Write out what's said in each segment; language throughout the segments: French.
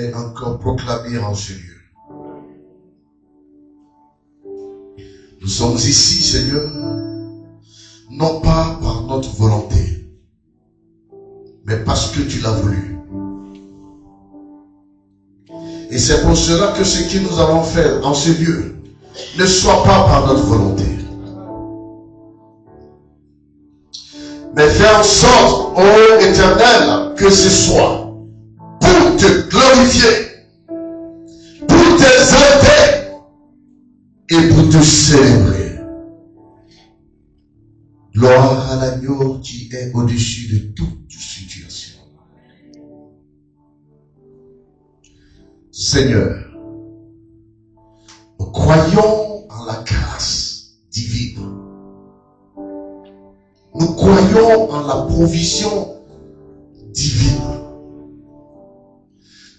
est encore proclamé en ce lieu. Nous sommes ici, Seigneur, non pas par notre volonté, mais parce que tu l'as voulu. Et c'est pour cela que ce que nous allons faire en ce lieu ne soit pas par notre volonté, mais fais en sorte, ô Éternel, que ce soit pour te glorifier, pour t'exalter et pour te célébrer. Gloire à l'agneau qui est au-dessus de toute situation. Seigneur, nous croyons en la grâce divine. Nous croyons en la provision divine.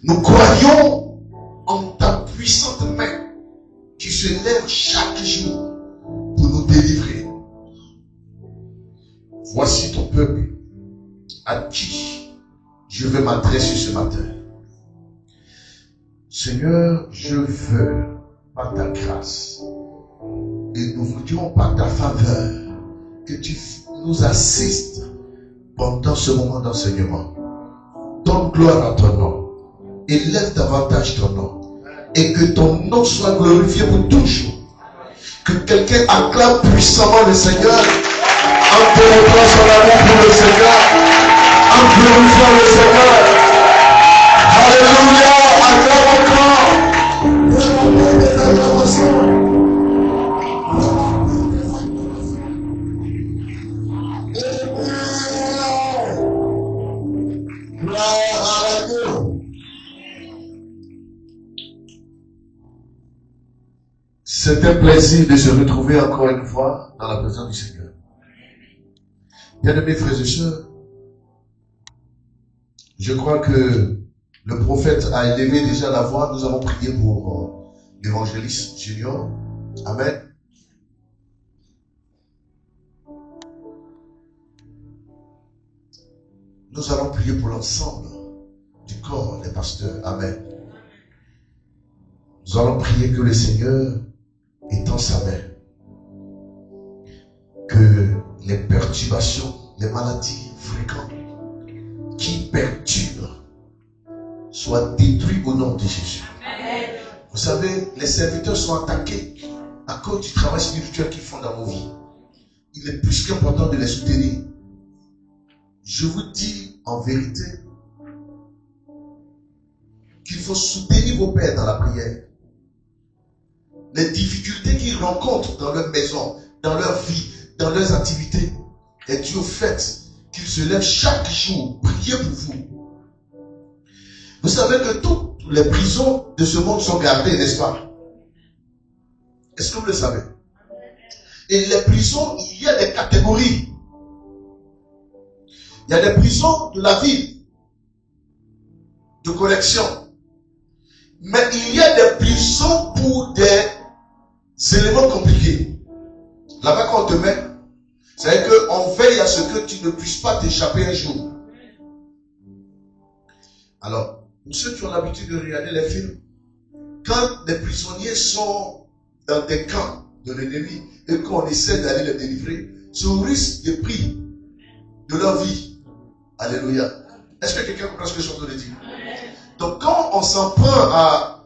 Nous croyons en ta puissante main qui se lève chaque jour pour nous délivrer. Voici ton peuple à qui je vais m'adresser ce matin. Seigneur, je veux par ta grâce et nous voudrions par ta faveur que tu nous assistes pendant ce moment d'enseignement. Donne gloire à ton nom. Élève davantage ton nom. Et que ton nom soit glorifié pour toujours. Que quelqu'un acclame puissamment le Seigneur en démontrant son amour pour le Seigneur, en glorifiant le Seigneur. Alléluia, acclame encore. C'est un plaisir de se retrouver encore une fois dans la présence du Seigneur. Bien-aimés frères et sœurs, je crois que le prophète a élevé déjà la voix. Nous avons prié pour l'évangéliste Junior. Amen. Nous allons prier pour l'ensemble du corps des pasteurs. Amen. Nous allons prier que le Seigneur étend sa main, que les perturbations, les maladies fréquentes qui perturbent soient détruites au nom de Jésus. Amen. Vous savez, les serviteurs sont attaqués à cause du travail spirituel qu'ils font dans nos vies. Il est plus qu'important de les soutenir. Je vous dis en vérité qu'il faut soutenir vos pères dans la prière. Les difficultés qu'ils rencontrent dans leur maison, dans leur vie, dans leurs activités, est dû au fait qu'ils se lèvent chaque jour pour prier pour vous. Vous savez que toutes les prisons de ce monde sont gardées, n'est-ce pas? Est-ce que vous le savez? Et les prisons, il y a des catégories. Il y a des prisons de la ville, de correction. Mais il y a des prisons pour des éléments compliqués. Là-bas, quand on te met, c'est qu'on veille à ce que tu ne puisses pas t'échapper un jour. Alors, pour ceux qui ont l'habitude de regarder les films, quand les prisonniers sont dans des camps de l'ennemi et qu'on essaie d'aller les délivrer, c'est au risque de prix de leur vie. Alléluia. Est-ce que quelqu'un comprend ce que je suis en train de dire? Donc, quand on s'en prend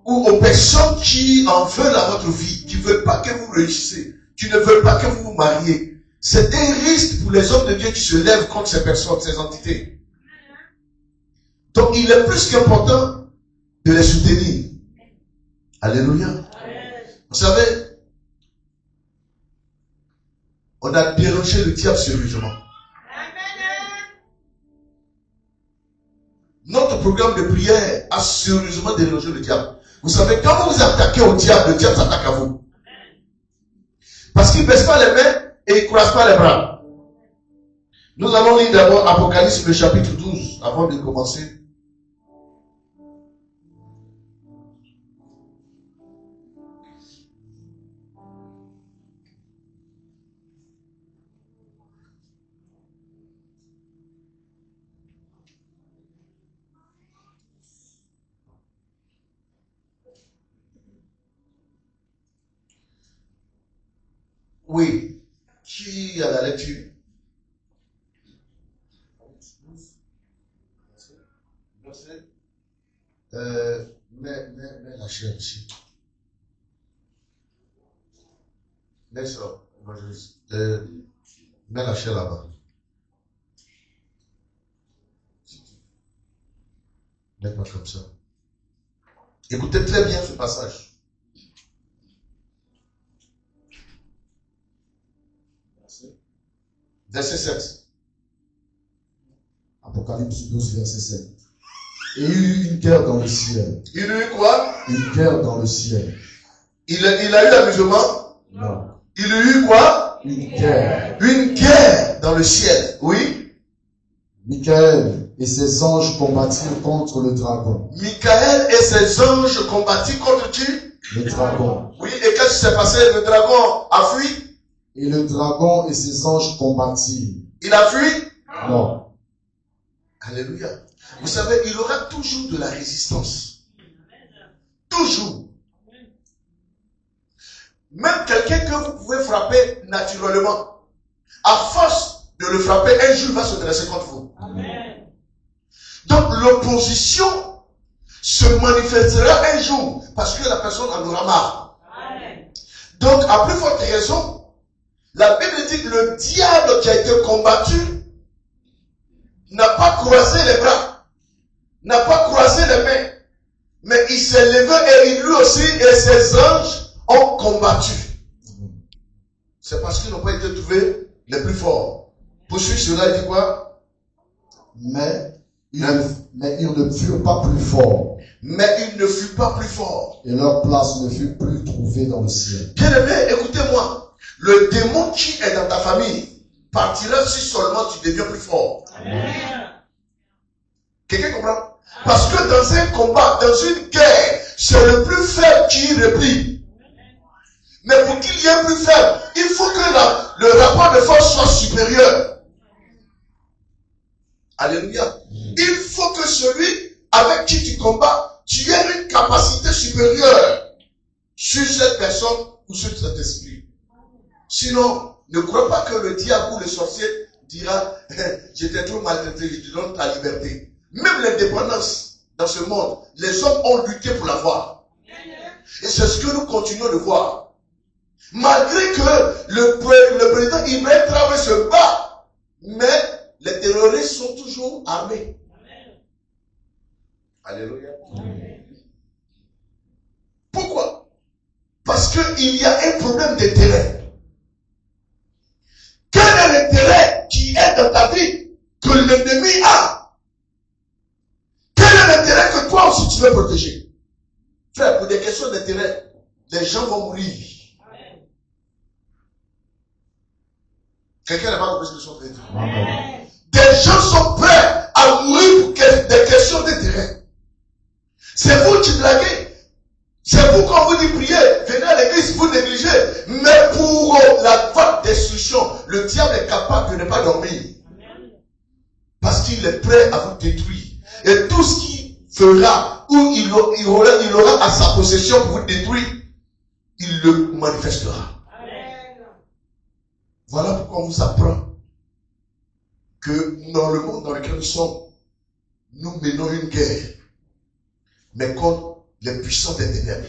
aux personnes qui en veulent à votre vie, qui ne veulent pas que vous réussissez, qui ne veulent pas que vous vous mariez, c'est un risque pour les hommes de Dieu qui se lèvent contre ces personnes, ces entités. Donc, il est plus qu'important de les soutenir. Alléluia. Vous savez, on a dérangé le diable sérieusement. Notre programme de prière a sérieusement dérangé le diable. Vous savez, quand vous vous attaquez au diable, le diable s'attaque à vous. Parce qu'il ne baisse pas les mains et il ne croise pas les bras. Nous allons lire d'abord Apocalypse, le chapitre 12, avant de commencer. Oui. Qui a la lecture? Mets la chair ici. Laisse mets la chair là-bas. Mets-moi comme ça. Écoutez très bien ce passage. Verset 7. Apocalypse 12, verset 7. Et il y eut une guerre dans le ciel. Il y eut quoi? Une guerre dans le ciel. Il a eu l'amusement? Non. Il y eut quoi? Une guerre. Une guerre dans le ciel. Oui. Michael et ses anges combattirent contre le dragon. Michael et ses anges combattirent contre qui? Le dragon. Oui, et qu'est-ce qui s'est passé? Le dragon a fui? Et le dragon et ses anges combattirent. Il a fui? Non. Alléluia. Vous savez, il y aura toujours de la résistance. Toujours. Même quelqu'un que vous pouvez frapper naturellement, à force de le frapper, un jour il va se dresser contre vous. Amen. Donc l'opposition se manifestera un jour parce que la personne en aura marre. Amen. Donc à plus forte raison, la Bible dit que le diable qui a été combattu n'a pas croisé les bras, n'a pas croisé les mains, mais il s'est levé et lui aussi et ses anges ont combattu. C'est parce qu'ils n'ont pas été trouvés les plus forts. Poursuivre cela, il dit quoi? Mais ils ne furent pas plus forts. Mais il ne fut pas plus fort. Et leur place ne fut plus trouvée dans le ciel. Bien aimé, écoutez-moi. Le démon qui est dans ta famille partira si seulement tu deviens plus fort. Amen. Quelqu'un comprend? Parce que dans un combat, dans une guerre, c'est le plus faible qui replie. Mais pour qu'il y ait plus faible, il faut que le rapport de force soit supérieur. Alléluia. Il faut que celui avec qui tu combats, tu aies une capacité supérieure sur cette personne ou sur cet esprit. Sinon, ne crois pas que le diable ou le sorcier dira j'étais trop maltraité, je te donne ta liberté. Même l'indépendance dans ce monde, les hommes ont lutté pour l'avoir. Et c'est ce que nous continuons de voir. Malgré que le président Ibrahim Traoré se bat, mais les terroristes sont toujours armés. Alléluia. Pourquoi? Parce qu'il y a un problème d'intérêt. Quel est l'intérêt qui est dans ta vie que l'ennemi a? Quel est l'intérêt que toi aussi tu veux protéger? Frère, pour des questions d'intérêt, les gens vont mourir. Quelqu'un n'a pas compris ce que je suis en train de dire. Des gens sont prêts à mourir pour des questions d'intérêt. C'est vous qui blaguez. C'est vous quand vous dites prier, venez à l'église, vous négligez. Mais pour votre destruction, le diable est capable de ne pas dormir. Parce qu'il est prêt à vous détruire. Et tout ce qu'il fera, ou il aura à sa possession pour vous détruire, il le manifestera. Voilà pourquoi on vous apprend que dans le monde dans lequel nous sommes, nous menons une guerre, mais contre les puissants des ténèbres.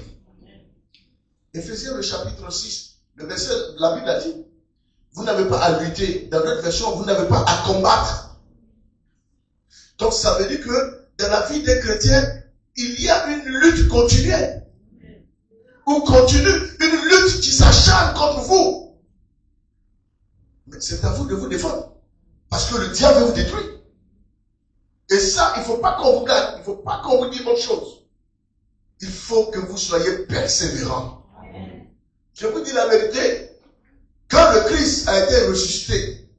Éphésiens le chapitre 6, le verset, la Bible a dit, vous n'avez pas à lutter. Dans notre version, vous n'avez pas à combattre. Donc ça veut dire que dans la vie des chrétiens, il y a une lutte continuelle. Ou continue, une lutte qui s'acharne contre vous. Mais c'est à vous de vous défendre. Parce que le diable veut vous détruire. Et ça, il ne faut pas qu'on vous gagne. Il ne faut pas qu'on vous dise autre chose. Il faut que vous soyez persévérants. Je vous dis la vérité. Quand le Christ a été ressuscité,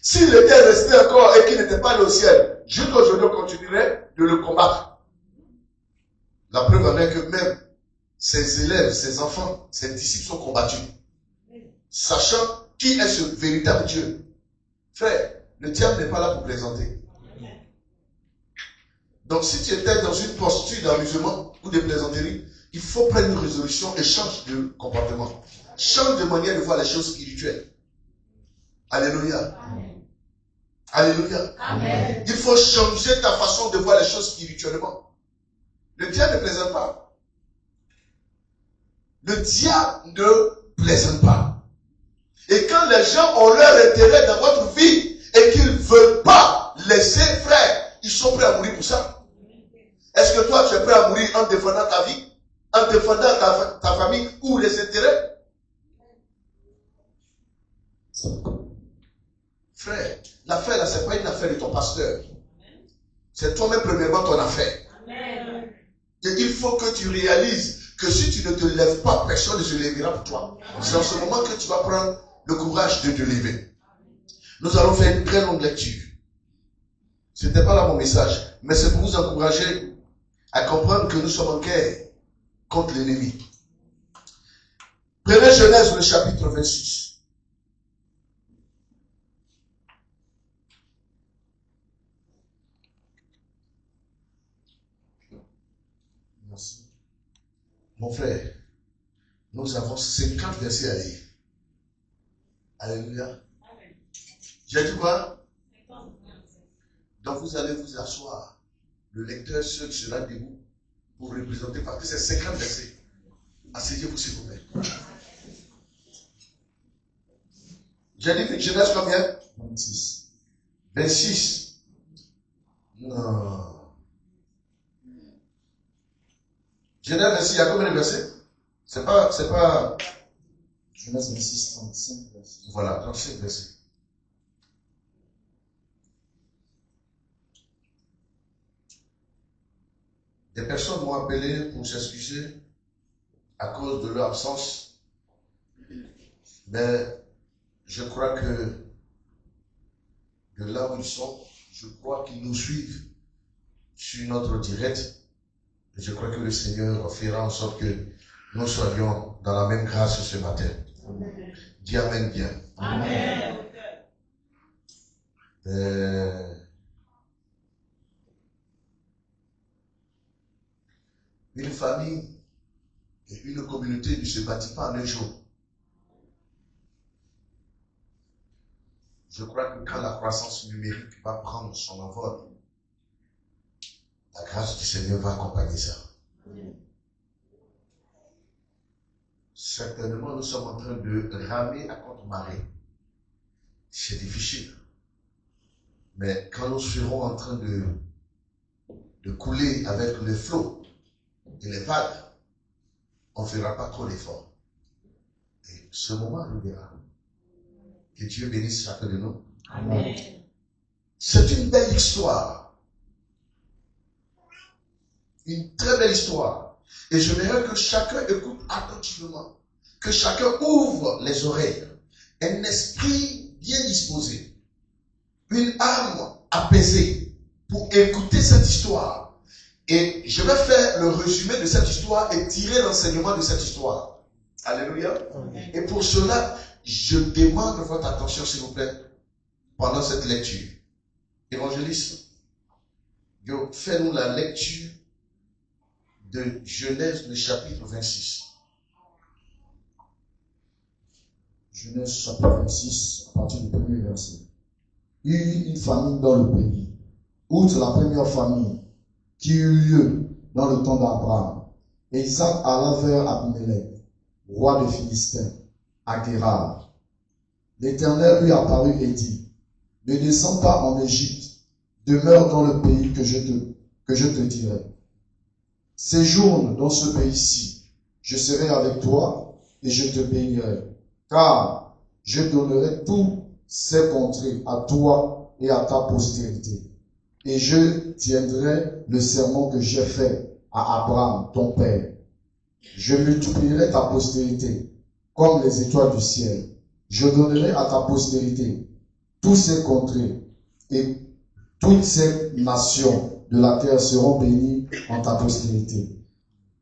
s'il était resté encore et qu'il n'était pas allé au ciel, jusqu'aujourd'hui on continuerait de le combattre. La preuve en est que même ses élèves, ses enfants, ses disciples sont combattus. Sachant qui est ce véritable Dieu. Frère, le diable n'est pas là pour plaisanter. Donc si tu étais dans une posture d'amusement ou de plaisanterie, il faut prendre une résolution et changer de comportement. change de manière de voir les choses spirituelles. Alléluia. Alléluia. Amen. Il faut changer ta façon de voir les choses spirituellement. Le diable ne plaisante pas. Le diable ne plaisante pas. Et quand les gens ont leur intérêt dans votre vie et qu'ils ne veulent pas laisser, frère, ils sont prêts à mourir pour ça. Est-ce que toi, tu es prêt à mourir en défendant ta vie, en défendant ta famille ou les intérêts? Frère, l'affaire là, ce n'est pas une affaire de ton pasteur. C'est toi-même premièrement ton affaire. Amen. Et il faut que tu réalises que si tu ne te lèves pas, personne ne se lèvera pour toi. C'est en ce moment que tu vas prendre le courage de te lever. Nous allons faire une très longue lecture. Ce n'était pas là mon message, mais c'est pour vous encourager à comprendre que nous sommes en guerre contre l'ennemi. Prenez Genèse, le chapitre 26. Merci. Mon frère, nous avons 50 versets à lire. Alléluia. J'ai dit quoi? Donc vous allez vous asseoir. Le lecteur seul sera debout pour représenter parce que c'est 50 versets. Asseyez-vous s'il vous plaît. J'ai dit Genèse combien? 26. 26. Non. Genèse 26, il y a combien de versets? C'est pas. Genèse 26, 35 versets. Voilà, 35 versets. Des personnes m'ont appelé pour s'excuser à cause de leur absence. Mais je crois que de là où ils sont, je crois qu'ils nous suivent sur notre direct. Et je crois que le Seigneur fera en sorte que nous soyons dans la même grâce ce matin. Amen. Dis Amen bien. Amen. Une famille et une communauté ne se bâtit pas en un jour. Je crois que quand la croissance numérique va prendre son envol, la grâce du Seigneur va accompagner ça. Certainement, nous sommes en train de ramer à contre-marée. C'est difficile. Mais quand nous serons en train de couler avec le flot et les vagues, on ne fera pas trop d'efforts. Et ce moment arrivera. Que Dieu bénisse chacun de nous. Amen. C'est une belle histoire. Une très belle histoire. Et j'aimerais que chacun écoute attentivement. Que chacun ouvre les oreilles. Un esprit bien disposé. Une âme apaisée pour écouter cette histoire. Et je vais faire le résumé de cette histoire et tirer l'enseignement de cette histoire. Alléluia. Amen. Et pour cela, je demande votre attention, s'il vous plaît, pendant cette lecture. Évangéliste, fais-nous la lecture de Genèse, le chapitre 26. Genèse chapitre 26, à partir du premier verset. Il y eut une famine dans le pays. Outre la première famine qui eut lieu dans le temps d'Abraham. Et Isaac alla vers Abimelech, roi des Philistins, à Guérar. L'Éternel lui apparut et dit, ne descends pas en Égypte, demeure dans le pays que je te dirai. Séjourne dans ce pays-ci, je serai avec toi et je te bénirai, car je donnerai tous ces contrées à toi et à ta postérité. Et je tiendrai le serment que j'ai fait à Abraham, ton père. Je multiplierai ta postérité comme les étoiles du ciel. Je donnerai à ta postérité tous ces contrées et toutes ces nations de la terre seront bénies en ta postérité.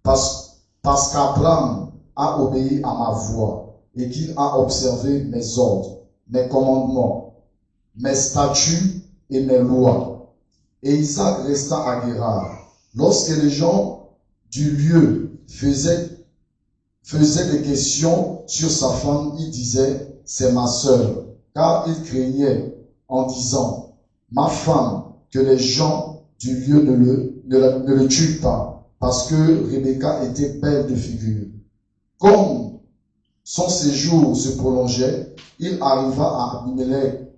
Parce qu'Abraham a obéi à ma voix et qu'il a observé mes ordres, mes commandements, mes statuts et mes lois. Et Isaac resta à Guérar. Lorsque les gens du lieu faisaient faisait des questions sur sa femme, il disait, c'est ma sœur, car il craignait en disant, ma femme, que les gens du lieu ne le tuent pas, parce que Rebecca était belle de figure. Comme son séjour se prolongeait, il arriva à Abimelech,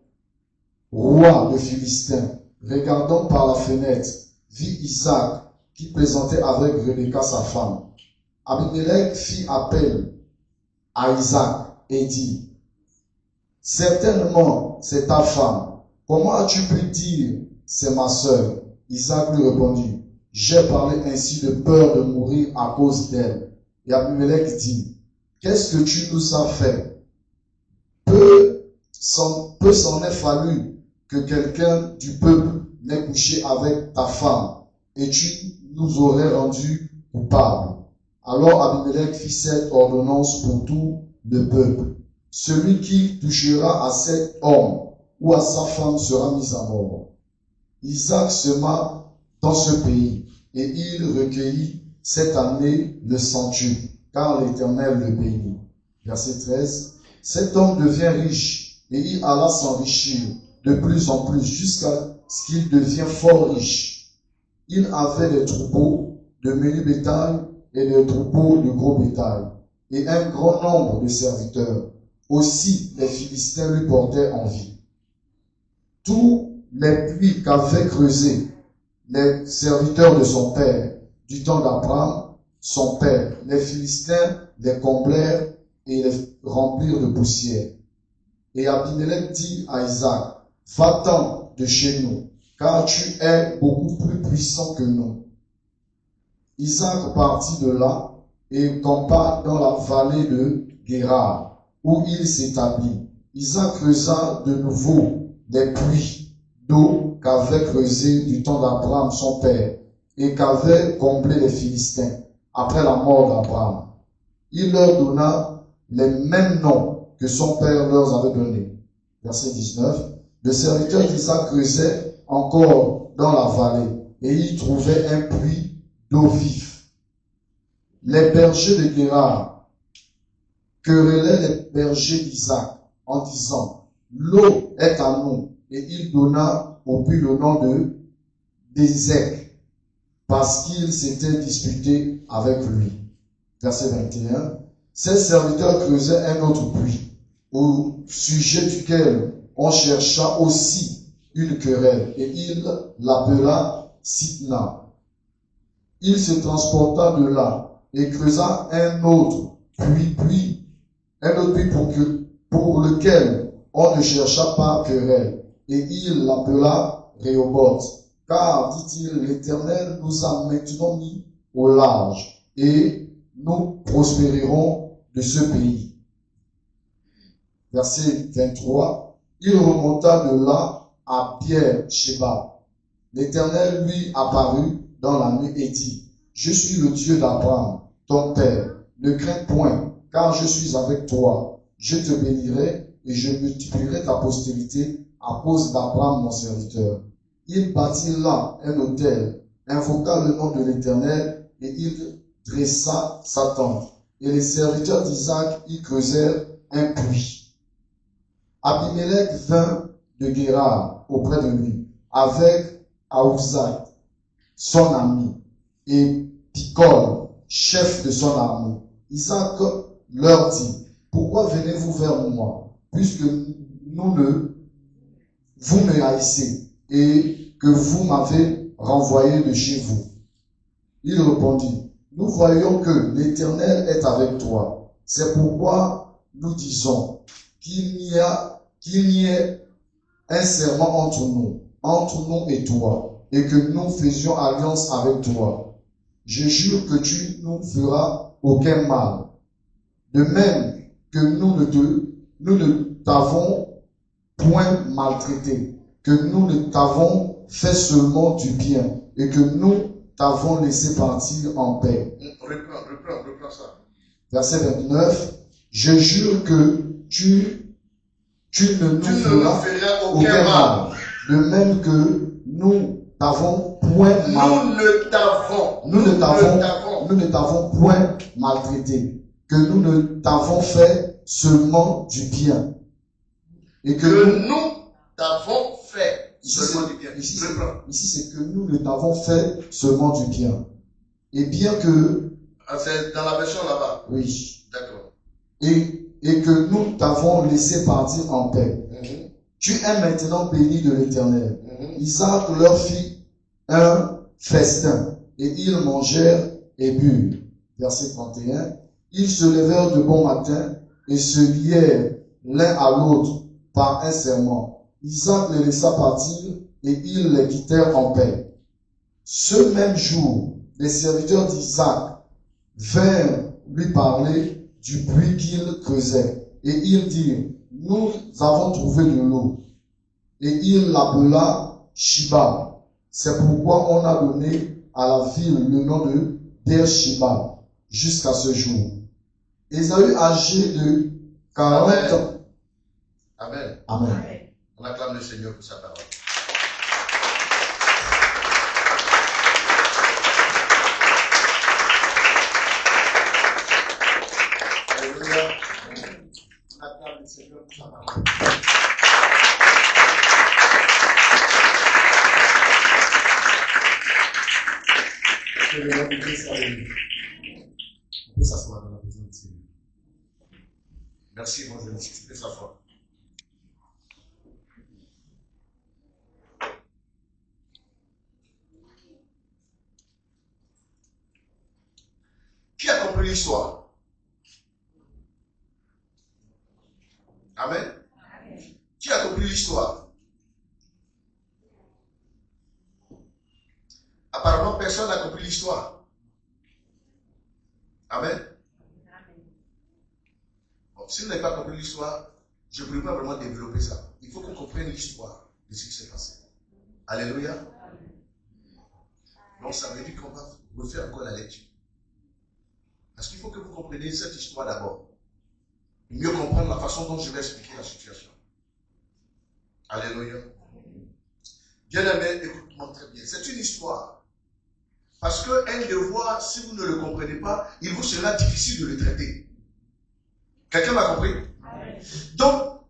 roi de Philistins. Regardant par la fenêtre, vit Isaac qui plaisantait avec Rebecca sa femme. Abimelech fit appel à Isaac et dit, certainement c'est ta femme. Comment as-tu pu dire c'est ma sœur? Isaac lui répondit, j'ai parlé ainsi de peur de mourir à cause d'elle. Et Abimelech dit, qu'est-ce que tu nous as fait? Peu s'en est fallu que quelqu'un du peuple n'ait couché avec ta femme, et tu nous aurais rendus coupables. Alors Abimelech fit cette ordonnance pour tout le peuple. Celui qui touchera à cet homme ou à sa femme sera mis à mort. Isaac sema dans ce pays, et il recueillit cette année le centuple, car l'Éternel le bénit. Verset 13. Cet homme devient riche, et il alla s'enrichir de plus en plus jusqu'à ce qu'il devienne fort riche. Il avait des troupeaux de menu bétail et des troupeaux de gros bétail, et un grand nombre de serviteurs. Aussi les Philistins lui portaient envie. Tous les puits qu'avaient creusés les serviteurs de son père, du temps d'Abraham, son père, les Philistins les comblèrent et les remplirent de poussière. Et Abimelech dit à Isaac, va-t'en de chez nous, car tu es beaucoup plus puissant que nous. Isaac partit de là et campa dans la vallée de Guérar, où il s'établit. Isaac creusa de nouveau des puits d'eau qu'avait creusé du temps d'Abraham son père, et qu'avaient comblé les Philistins après la mort d'Abraham. Il leur donna les mêmes noms que son père leur avait donnés. Verset 19. Le serviteur d'Isaac creusait encore dans la vallée, et il trouvait un puits d'eau vive. Les bergers de Guérar querellaient les bergers d'Isaac en disant, l'eau est à nous, et il donna au puits le nom de d'Ézek, parce qu'il s'était disputé avec lui. Verset 21. Ces serviteurs creusaient un autre puits, au sujet duquel on chercha aussi une querelle, et il l'appela Sitna. Il se transporta de là et creusa un autre puits pour lequel on ne chercha pas querelle, et il l'appela Rehoboth. Car, dit-il, l'Éternel nous a maintenant mis au large, et nous prospérerons de ce pays. Verset 23. Il remonta de là à Beer-Sheba. L'Éternel lui apparut dans la nuit et dit, je suis le Dieu d'Abraham, ton père. Ne crains point, car je suis avec toi. Je te bénirai et je multiplierai ta postérité à cause d'Abraham mon serviteur. Il bâtit là un autel, invoqua le nom de l'Éternel, et il dressa sa tente. Et les serviteurs d'Isaac y creusèrent un puits. Abimelech vint de Guérar auprès de lui, avec Ahuzat, son ami, et Picol, chef de son armée. Isaac leur dit, pourquoi venez-vous vers moi, puisque vous me haïssez, et que vous m'avez renvoyé de chez vous? Il répondit, nous voyons que l'Éternel est avec toi. C'est pourquoi nous disons qu'il y ait un serment entre nous et toi, et que nous faisions alliance avec toi. Je jure que tu ne feras aucun mal. De même que nous ne t'avons point maltraité, que nous ne t'avons fait seulement du bien, et que nous t'avons laissé partir en paix. Reprends ça. Verset 29. Je jure que tu ne nous feras aucun mal. De même que nous t'avons point Nous ne t'avons point maltraité, que nous ne t'avons fait seulement du bien. Et que nous t'avons fait seulement du bien. Ici, c'est que nous ne t'avons fait seulement du bien. Et bien que... Ah, c'est dans la version là-bas. Oui. D'accord. Et que nous t'avons laissé partir en paix. Tu es maintenant béni de l'Éternel. Isaac leur fit un festin, et ils mangèrent et burent. Verset 31. Ils se levèrent de bon matin et se lièrent l'un à l'autre par un serment. Isaac les laissa partir et ils les quittèrent en paix. Ce même jour, les serviteurs d'Isaac vinrent lui parler du puits qu'il creusait. Et ils dirent, nous avons trouvé de l'eau. Et il l'appela Shiba. C'est pourquoi on a donné à la ville le nom de Beer-Shiba jusqu'à ce jour. Ésaü, âgé de 40 ans. Amen. Amen. On acclame le Seigneur pour sa parole. Alléluia. On acclame le Seigneur pour sa parole. On peut s'asseoir dans la présence du Seigneur. Merci, mon Dieu. Tu peux s'asseoir. Qui a compris l'histoire? Amen. Qui a compris l'histoire? Apparemment, personne n'a compris l'histoire. Amen. Bon, si vous n'avez pas compris l'histoire, je ne peux pas vraiment développer ça. Il faut qu'on comprenne l'histoire de ce qui s'est passé. Alléluia. Donc, ça veut dire qu'on va refaire encore la lecture. Parce qu'il faut que vous compreniez cette histoire d'abord. Mieux comprendre la façon dont je vais expliquer la situation. Alléluia. Bien-aimé, écoute-moi très bien. C'est une histoire. Parce qu'un devoir, si vous ne le comprenez pas, il vous sera difficile de le traiter. Quelqu'un m'a compris? Donc,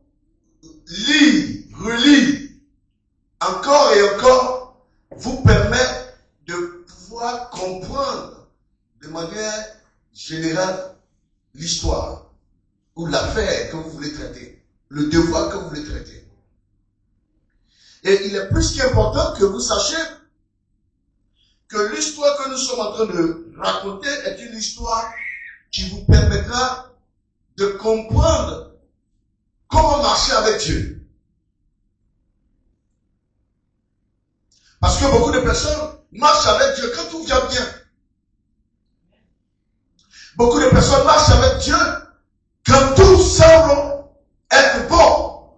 lire, relire, encore et encore, vous permet de pouvoir comprendre de manière générale l'histoire ou l'affaire que vous voulez traiter, le devoir que vous voulez traiter. Et il est plus qu'important que vous sachiez que l'histoire que nous sommes en train de raconter est une histoire qui vous permettra de comprendre comment marcher avec Dieu. Parce que beaucoup de personnes marchent avec Dieu quand tout vient bien. Beaucoup de personnes marchent avec Dieu quand tout semble être bon.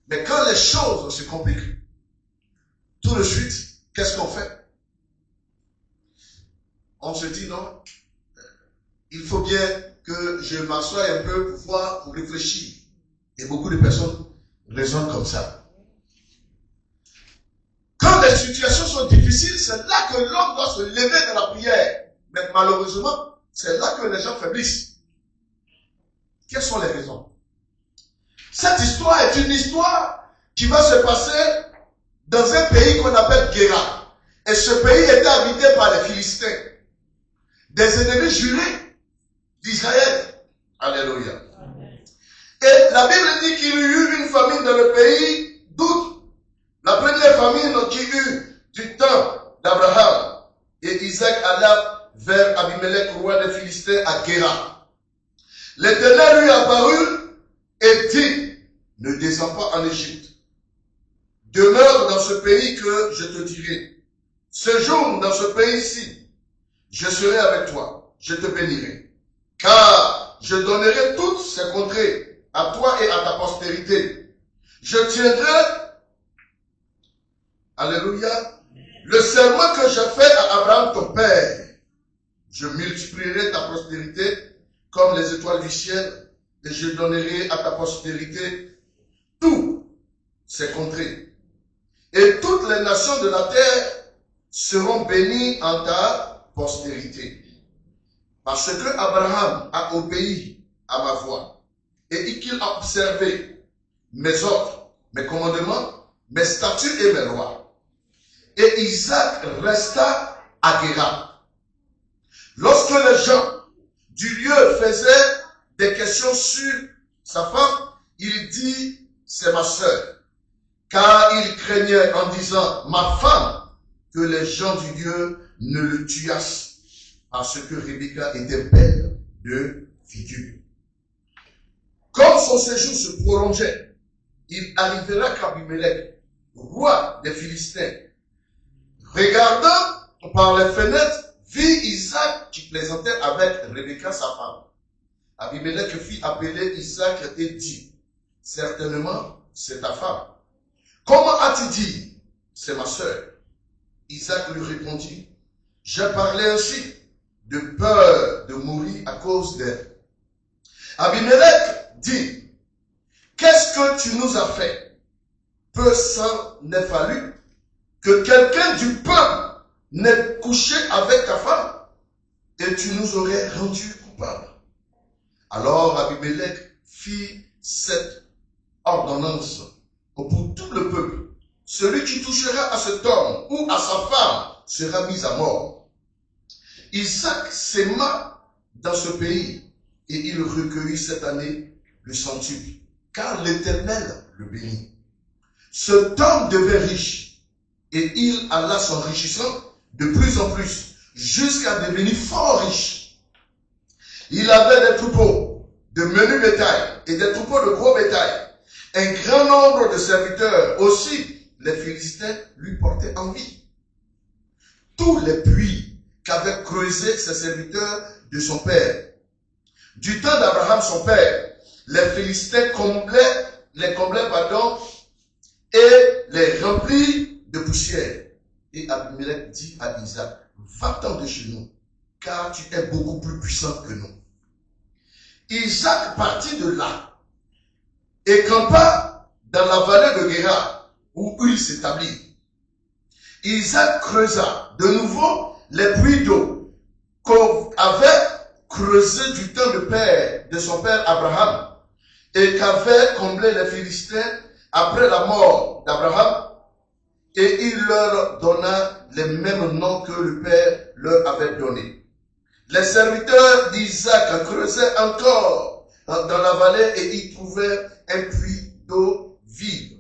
Mais quand les choses se compliquent, tout de suite, qu'est-ce qu'on fait? On se dit non, il faut bien que je m'assoie un peu pour voir, pour réfléchir. Et beaucoup de personnes raisonnent comme ça. Quand les situations sont difficiles, c'est là que l'homme doit se lever dans la prière. Mais malheureusement, c'est là que les gens faiblissent. Quelles sont les raisons? Cette histoire est une histoire qui va se passer dans un pays qu'on appelle Guéra. Et ce pays était habité par les Philistins, des ennemis jurés d'Israël. Alléluia. Et la Bible dit qu'il y eut une famine dans le pays d'Out. La première famine qui eut du temps d'Abraham. Et Isaac alla vers Abimelech, roi des Philistins, à Guéra. L'Éternel lui apparut et dit, ne descends pas en Égypte. Demeure dans ce pays que je te dirai. Séjourne dans ce pays-ci. Je serai avec toi. Je te bénirai. Car je donnerai toutes ces contrées à toi et à ta postérité. Je tiendrai, alléluia, le serment que j'ai fait à Abraham ton père. Je multiplierai ta postérité comme les étoiles du ciel et je donnerai à ta postérité toutes ces contrées. Et toutes les nations de la terre seront bénies en ta postérité. parce que Abraham a obéi à ma voix et qu'il a observé mes ordres, mes commandements, mes statuts et mes lois. Et Isaac resta à Guérar. Lorsque les gens du lieu faisaient des questions sur sa femme, il dit, c'est ma sœur. Car il craignait en disant, ma femme, que les gens du lieu ne le tuassent, parce que Rebecca était belle de figure. Comme son séjour se prolongeait, il arrivera qu'Abimelech, roi des Philistins, regardant par les fenêtres, vit Isaac qui plaisantait avec Rebecca sa femme. Abimelech fit appeler Isaac et dit, certainement c'est ta femme. Comment as-tu dit, c'est ma sœur? Isaac lui répondit, j'ai parlé ainsi, de peur de mourir à cause d'elle. Abimelech dit, qu'est-ce que tu nous as fait? Peu s'en est fallu que quelqu'un du peuple n'ait couché avec ta femme et tu nous aurais rendu coupables. Alors Abimelech fit cette ordonnance pour tout le peuple. Celui qui touchera à cet homme ou à sa femme sera mis à mort. Isaac s'aima dans ce pays et il recueillit cette année le centuple, car l'Éternel le bénit. Cet homme devait riche et il alla s'enrichissant de plus en plus jusqu'à devenir fort riche. Il avait des troupeaux de menu bétail et des troupeaux de gros bétail, un grand nombre de serviteurs aussi. Les Philistins lui portaient envie. Tous les puits qu'avaient creusés ses serviteurs de son père, du temps d'Abraham son père, les Philistins les comblaient et les remplirent de poussière. Et Abimelech dit à Isaac, va-t'en de chez nous, car tu es beaucoup plus puissant que nous. Isaac partit de là et campa dans la vallée de Guérar, où il s'établit. Isaac creusa de nouveau les puits d'eau qu'on avait creusés du temps de son père Abraham et qu'avaient comblé les Philistins après la mort d'Abraham, et il leur donna les mêmes noms que le père leur avait donnés. Les serviteurs d'Isaac creusaient encore dans la vallée et y trouvaient un puits d'eau vive.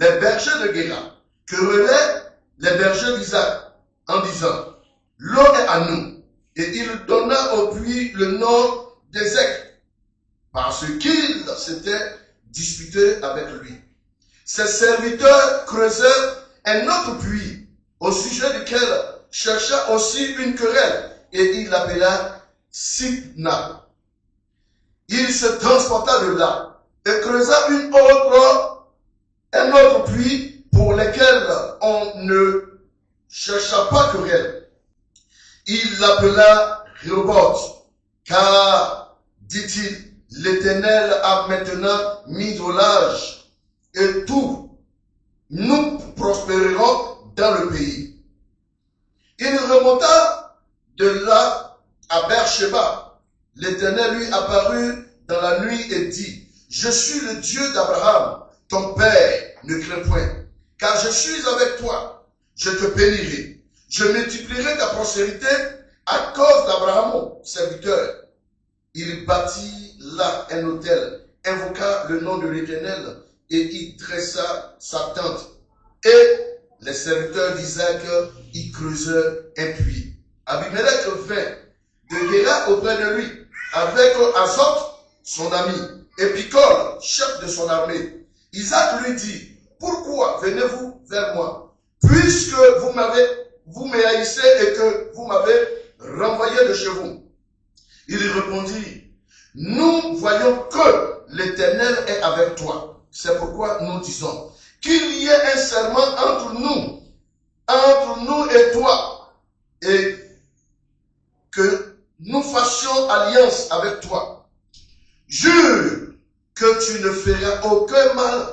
Les bergers de Guérar querellaient les bergers d'Isaac en disant, l'eau est à nous. Et il donna au puits le nom d'Ézek, parce qu'il s'était disputé avec lui. Ses serviteurs creusèrent un autre puits, au sujet duquel chercha aussi une querelle, et il l'appela Sibna. Il se transporta de là et creusa un autre puits pour lequel on ne chercha pas querelle. Il l'appela Rehoboth, car, dit-il, l'Éternel a maintenant mis au large, et tout, nous prospérerons dans le pays. Il remonta de là à Beersheba. L'Éternel lui apparut dans la nuit et dit, je suis le Dieu d'Abraham, ton père, ne crains point, car je suis avec toi, je te bénirai, je multiplierai ta prospérité à cause d'Abraham, mon serviteur. Il bâtit là un autel, invoqua le nom de l'Éternel, et y dressa sa tente. Et les serviteurs d'Isaac y creusèrent un puits. Abimelech vint de Guérar auprès de lui, avec Azoth, son ami, et Picol, chef de son armée. Isaac lui dit, pourquoi venez-vous vers moi, puisque vous me haïssez et que vous m'avez renvoyé de chez vous? Il répondit, nous voyons que l'Éternel est avec toi. C'est pourquoi nous disons qu'il y ait un serment entre nous et toi, et que nous fassions alliance avec toi. Jure que tu ne feras aucun mal,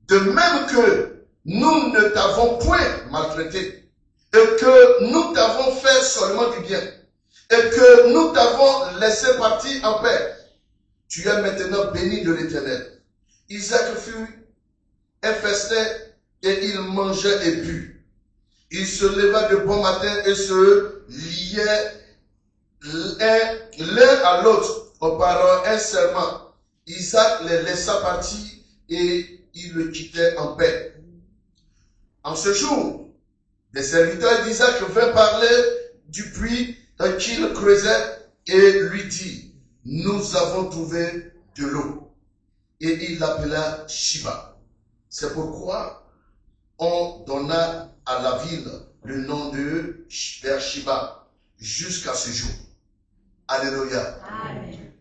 de même que nous ne t'avons point maltraité, et que nous t'avons fait seulement du bien. et que nous t'avons laissé partir en paix. Tu es maintenant béni de l'Éternel. Isaac fut un festin et il mangeait et but. Il se leva de bon matin et se liait l'un à l'autre par un serment. Isaac les laissa partir et il le quittait en paix. En ce jour, les serviteurs d'Isaac vinrent parler du puits qu'il creusait et lui dit, nous avons trouvé de l'eau. Et il l'appela Shiba. C'est pourquoi on donna à la ville le nom de Beersheba jusqu'à ce jour. Alléluia. Amen.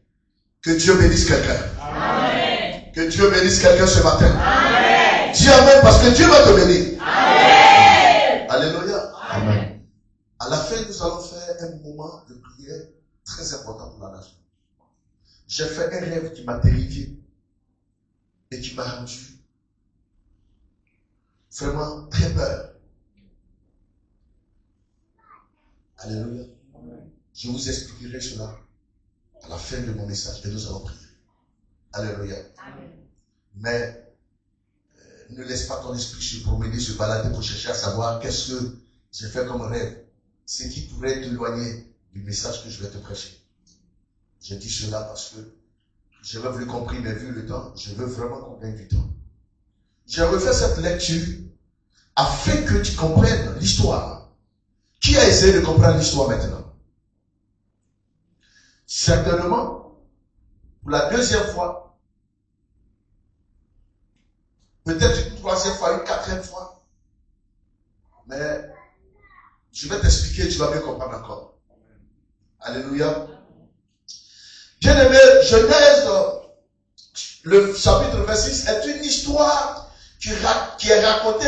Que Dieu bénisse quelqu'un. Amen. Que Dieu bénisse quelqu'un ce matin. Amen. Dis Amen parce que Dieu va te bénir. Amen. Alléluia. Amen. À la fin, nous allons faire un moment de prière très important pour la nation. J'ai fait un rêve qui m'a terrifié et qui m'a rendu vraiment très peur. Alléluia. Je vous expliquerai cela à la fin de mon message et nous allons prier. Alléluia. Amen. Mais ne laisse pas ton esprit se promener, se balader pour chercher à savoir qu'est-ce que j'ai fait comme rêve. Ce qui pourrait t'éloigner du message que je vais te prêcher. Je dis cela parce que j'avais voulu comprendre, mais vu le temps, je veux vraiment qu'on gagne du temps. J'ai refait cette lecture afin que tu comprennes l'histoire. Qui a essayé de comprendre l'histoire maintenant? Certainement, pour la deuxième fois, peut-être une troisième fois, une quatrième fois, mais je vais t'expliquer, tu vas mieux comprendre encore. Alléluia. Bien-aimé, Genèse, le chapitre 26 est une histoire qui est racontée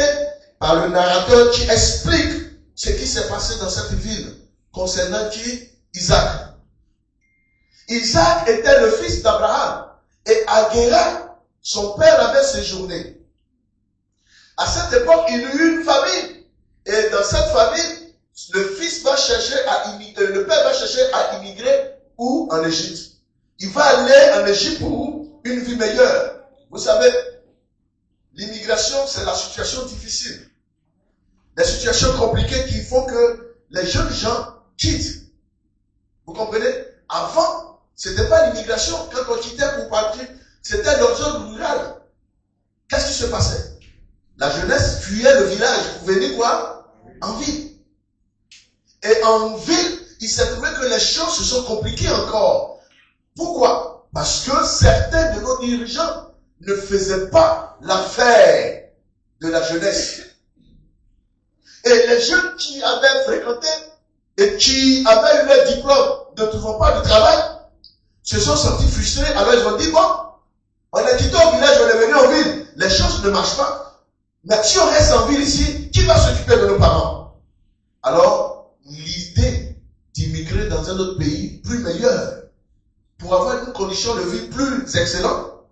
par le narrateur qui explique ce qui s'est passé dans cette ville concernant qui? Isaac. Isaac était le fils d'Abraham et Aguéra, son père, avait séjourné. À cette époque, il y eut une famine et dans cette famine, le fils va chercher à immigrer, le père va chercher à immigrer où? En Égypte. Il va aller en Égypte pour une vie meilleure. Vous savez, l'immigration, c'est la situation difficile. Les situations compliquées qui font que les jeunes gens quittent. Vous comprenez? Avant, c'était pas l'immigration. Quand on quittait pour partir, c'était leur zone rurale. Qu'est-ce qui se passait? La jeunesse fuyait le village pour venir quoi? En ville. Et en ville, il s'est trouvé que les choses se sont compliquées encore. Pourquoi? Parce que certains de nos dirigeants ne faisaient pas l'affaire de la jeunesse. Et les jeunes qui avaient fréquenté et qui avaient eu leur diplôme ne trouvant pas de travail, se sont sentis frustrés. Alors ils ont dit, bon, on est quitté au village, on est venu en ville. Les choses ne marchent pas. Mais si on reste en ville ici, qui va s'occuper de nos parents? Alors, l'idée d'immigrer dans un autre pays plus meilleur, pour avoir une condition de vie plus excellente,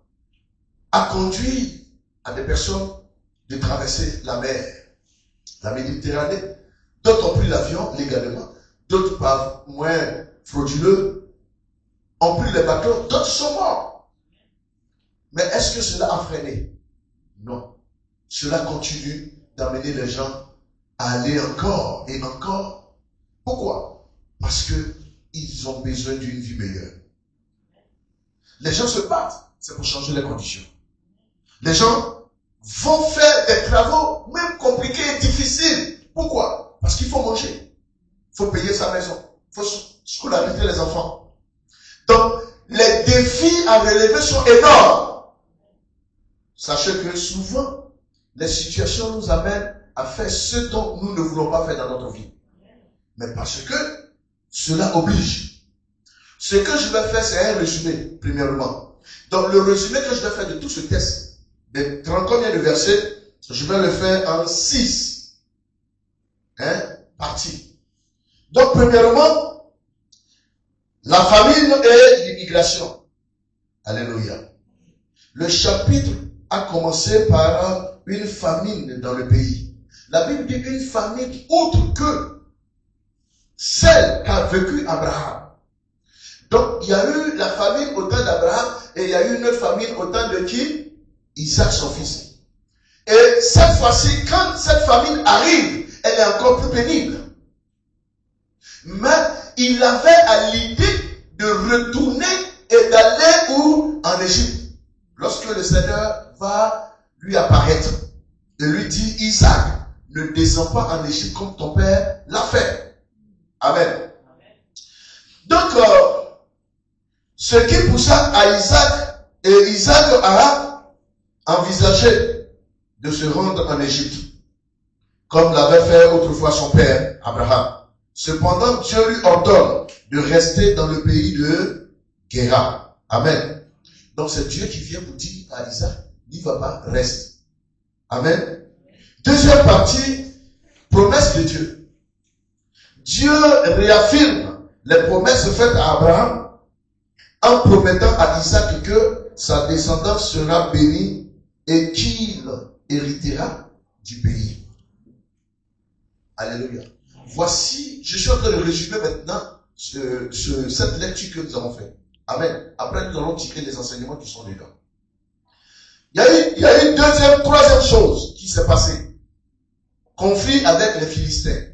a conduit à des personnes de traverser la mer, la Méditerranée. D'autres ont pris l'avion légalement, d'autres par moins frauduleux ont pris les bateaux, d'autres sont morts. Mais est-ce que cela a freiné? Non. Cela continue d'amener les gens à aller encore et encore. Pourquoi? Parce que ils ont besoin d'une vie meilleure. Les gens se battent, c'est pour changer les conditions. Les gens vont faire des travaux, même compliqués et difficiles. Pourquoi? Parce qu'il faut manger. Il faut payer sa maison. Il faut scolariser les enfants. Donc, les défis à relever sont énormes. Sachez que souvent, les situations nous amènent à faire ce dont nous ne voulons pas faire dans notre vie. Mais parce que cela oblige. Ce que je vais faire, c'est un résumé, premièrement. Donc, le résumé que je vais faire de tout ce texte, de 30 combien de versets, je vais le faire en 6 parties. Donc, premièrement, la famine et l'immigration. Alléluia. Le chapitre a commencé par une famine dans le pays. La Bible dit une famine outre que celle qu'a vécu Abraham. Donc, il y a eu la famine au temps d'Abraham et il y a eu une autre famine au temps de qui? Isaac, son fils. Et cette fois-ci, quand cette famine arrive, elle est encore plus pénible. Mais il avait à l'idée de retourner et d'aller où? En Égypte. Lorsque le Seigneur va lui apparaître et lui dit, Isaac, ne descends pas en Égypte comme ton père l'a fait. Amen. Donc, ce qui poussa à Isaac, et Isaac a envisagé de se rendre en Égypte, comme l'avait fait autrefois son père, Abraham. Cependant, Dieu lui ordonne de rester dans le pays de Guéra. Amen. Donc c'est Dieu qui vient vous dire à Isaac, n'y va pas, reste. Amen. Deuxième partie, promesse de Dieu. Dieu réaffirme les promesses faites à Abraham en promettant à Isaac que sa descendance sera bénie et qu'il héritera du pays. Alléluia. Voici, je suis en train de résumer maintenant cette lecture que nous avons faite. Amen. Après, nous allons tirer les enseignements qui sont dedans. Il y a une deuxième, troisième chose qui s'est passée. Conflit avec les Philistins.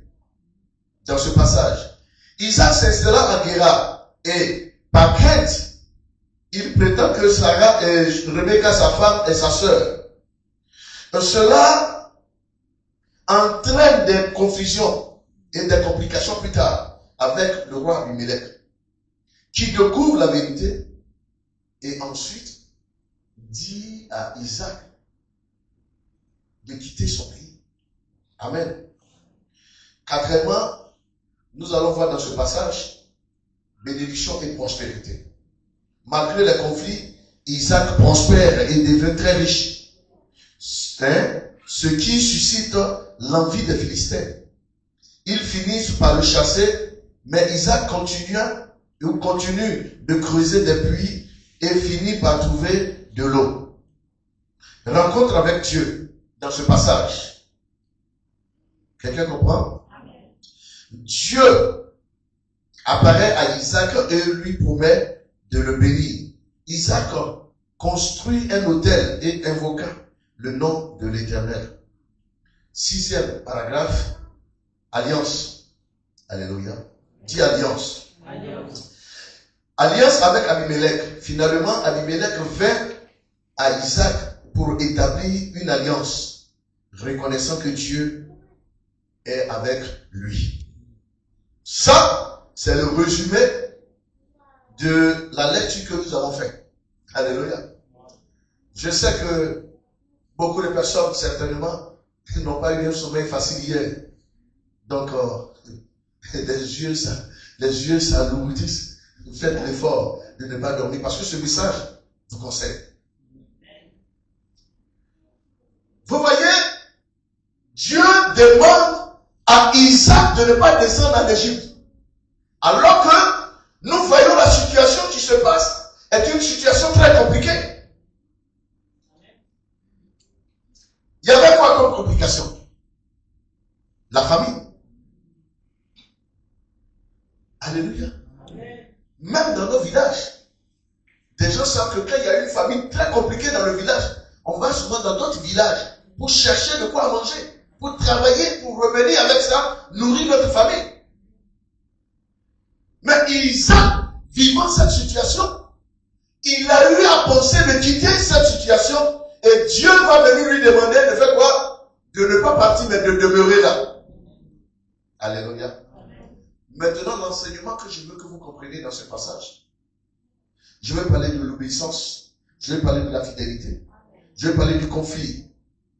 Dans ce passage. Isaac s'installa à Guéra et, par crainte, il prétend que Sarah et Rebecca, sa femme, est sa sœur. Cela entraîne des confusions et des complications plus tard avec le roi Abimelech, qui découvre la vérité et ensuite dit à Isaac de quitter son pays. Amen. Quatrièmement, nous allons voir dans ce passage bénédiction et prospérité. Malgré les conflits, Isaac prospère et devient très riche. Ce qui suscite l'envie des Philistins. Ils finissent par le chasser, mais Isaac continue de creuser des puits et finit par trouver de l'eau. Rencontre avec Dieu dans ce passage. Quelqu'un comprend? Dieu apparaît à Isaac et lui promet de le bénir. Isaac construit un autel et invoqua le nom de l'Éternel. Sixième paragraphe, alliance. Alléluia. Dis alliance. Alliance. Alliance avec Abimelech. Finalement, Abimelech vint à Isaac pour établir une alliance, reconnaissant que Dieu est avec lui. Ça, c'est le résumé de la lecture que nous avons faite. Alléluia. Je sais que beaucoup de personnes, certainement, n'ont pas eu un sommeil facile hier. Donc, les yeux s'alourdissent. Faites l'effort de ne pas dormir. Parce que ce message vous conseille. Vous voyez, Dieu demande à Isaac de ne pas descendre en Égypte. Alors que nous voyons la situation qui se passe est une situation très compliquée. Il y avait quoi comme complication? La famille. Alléluia. Même dans nos villages, des gens savent que quand il y a une famille très compliquée dans le village, on va souvent dans d'autres villages pour chercher de quoi manger, pour travailler, pour revenir avec ça, nourrir notre famille. Mais Isaac, vivant cette situation, il a eu à penser de quitter cette situation et Dieu va venir lui demander de faire quoi? De ne pas partir mais de demeurer là. Alléluia. Maintenant, l'enseignement que je veux que vous compreniez dans ce passage, je vais parler de l'obéissance, je vais parler de la fidélité, je vais parler du conflit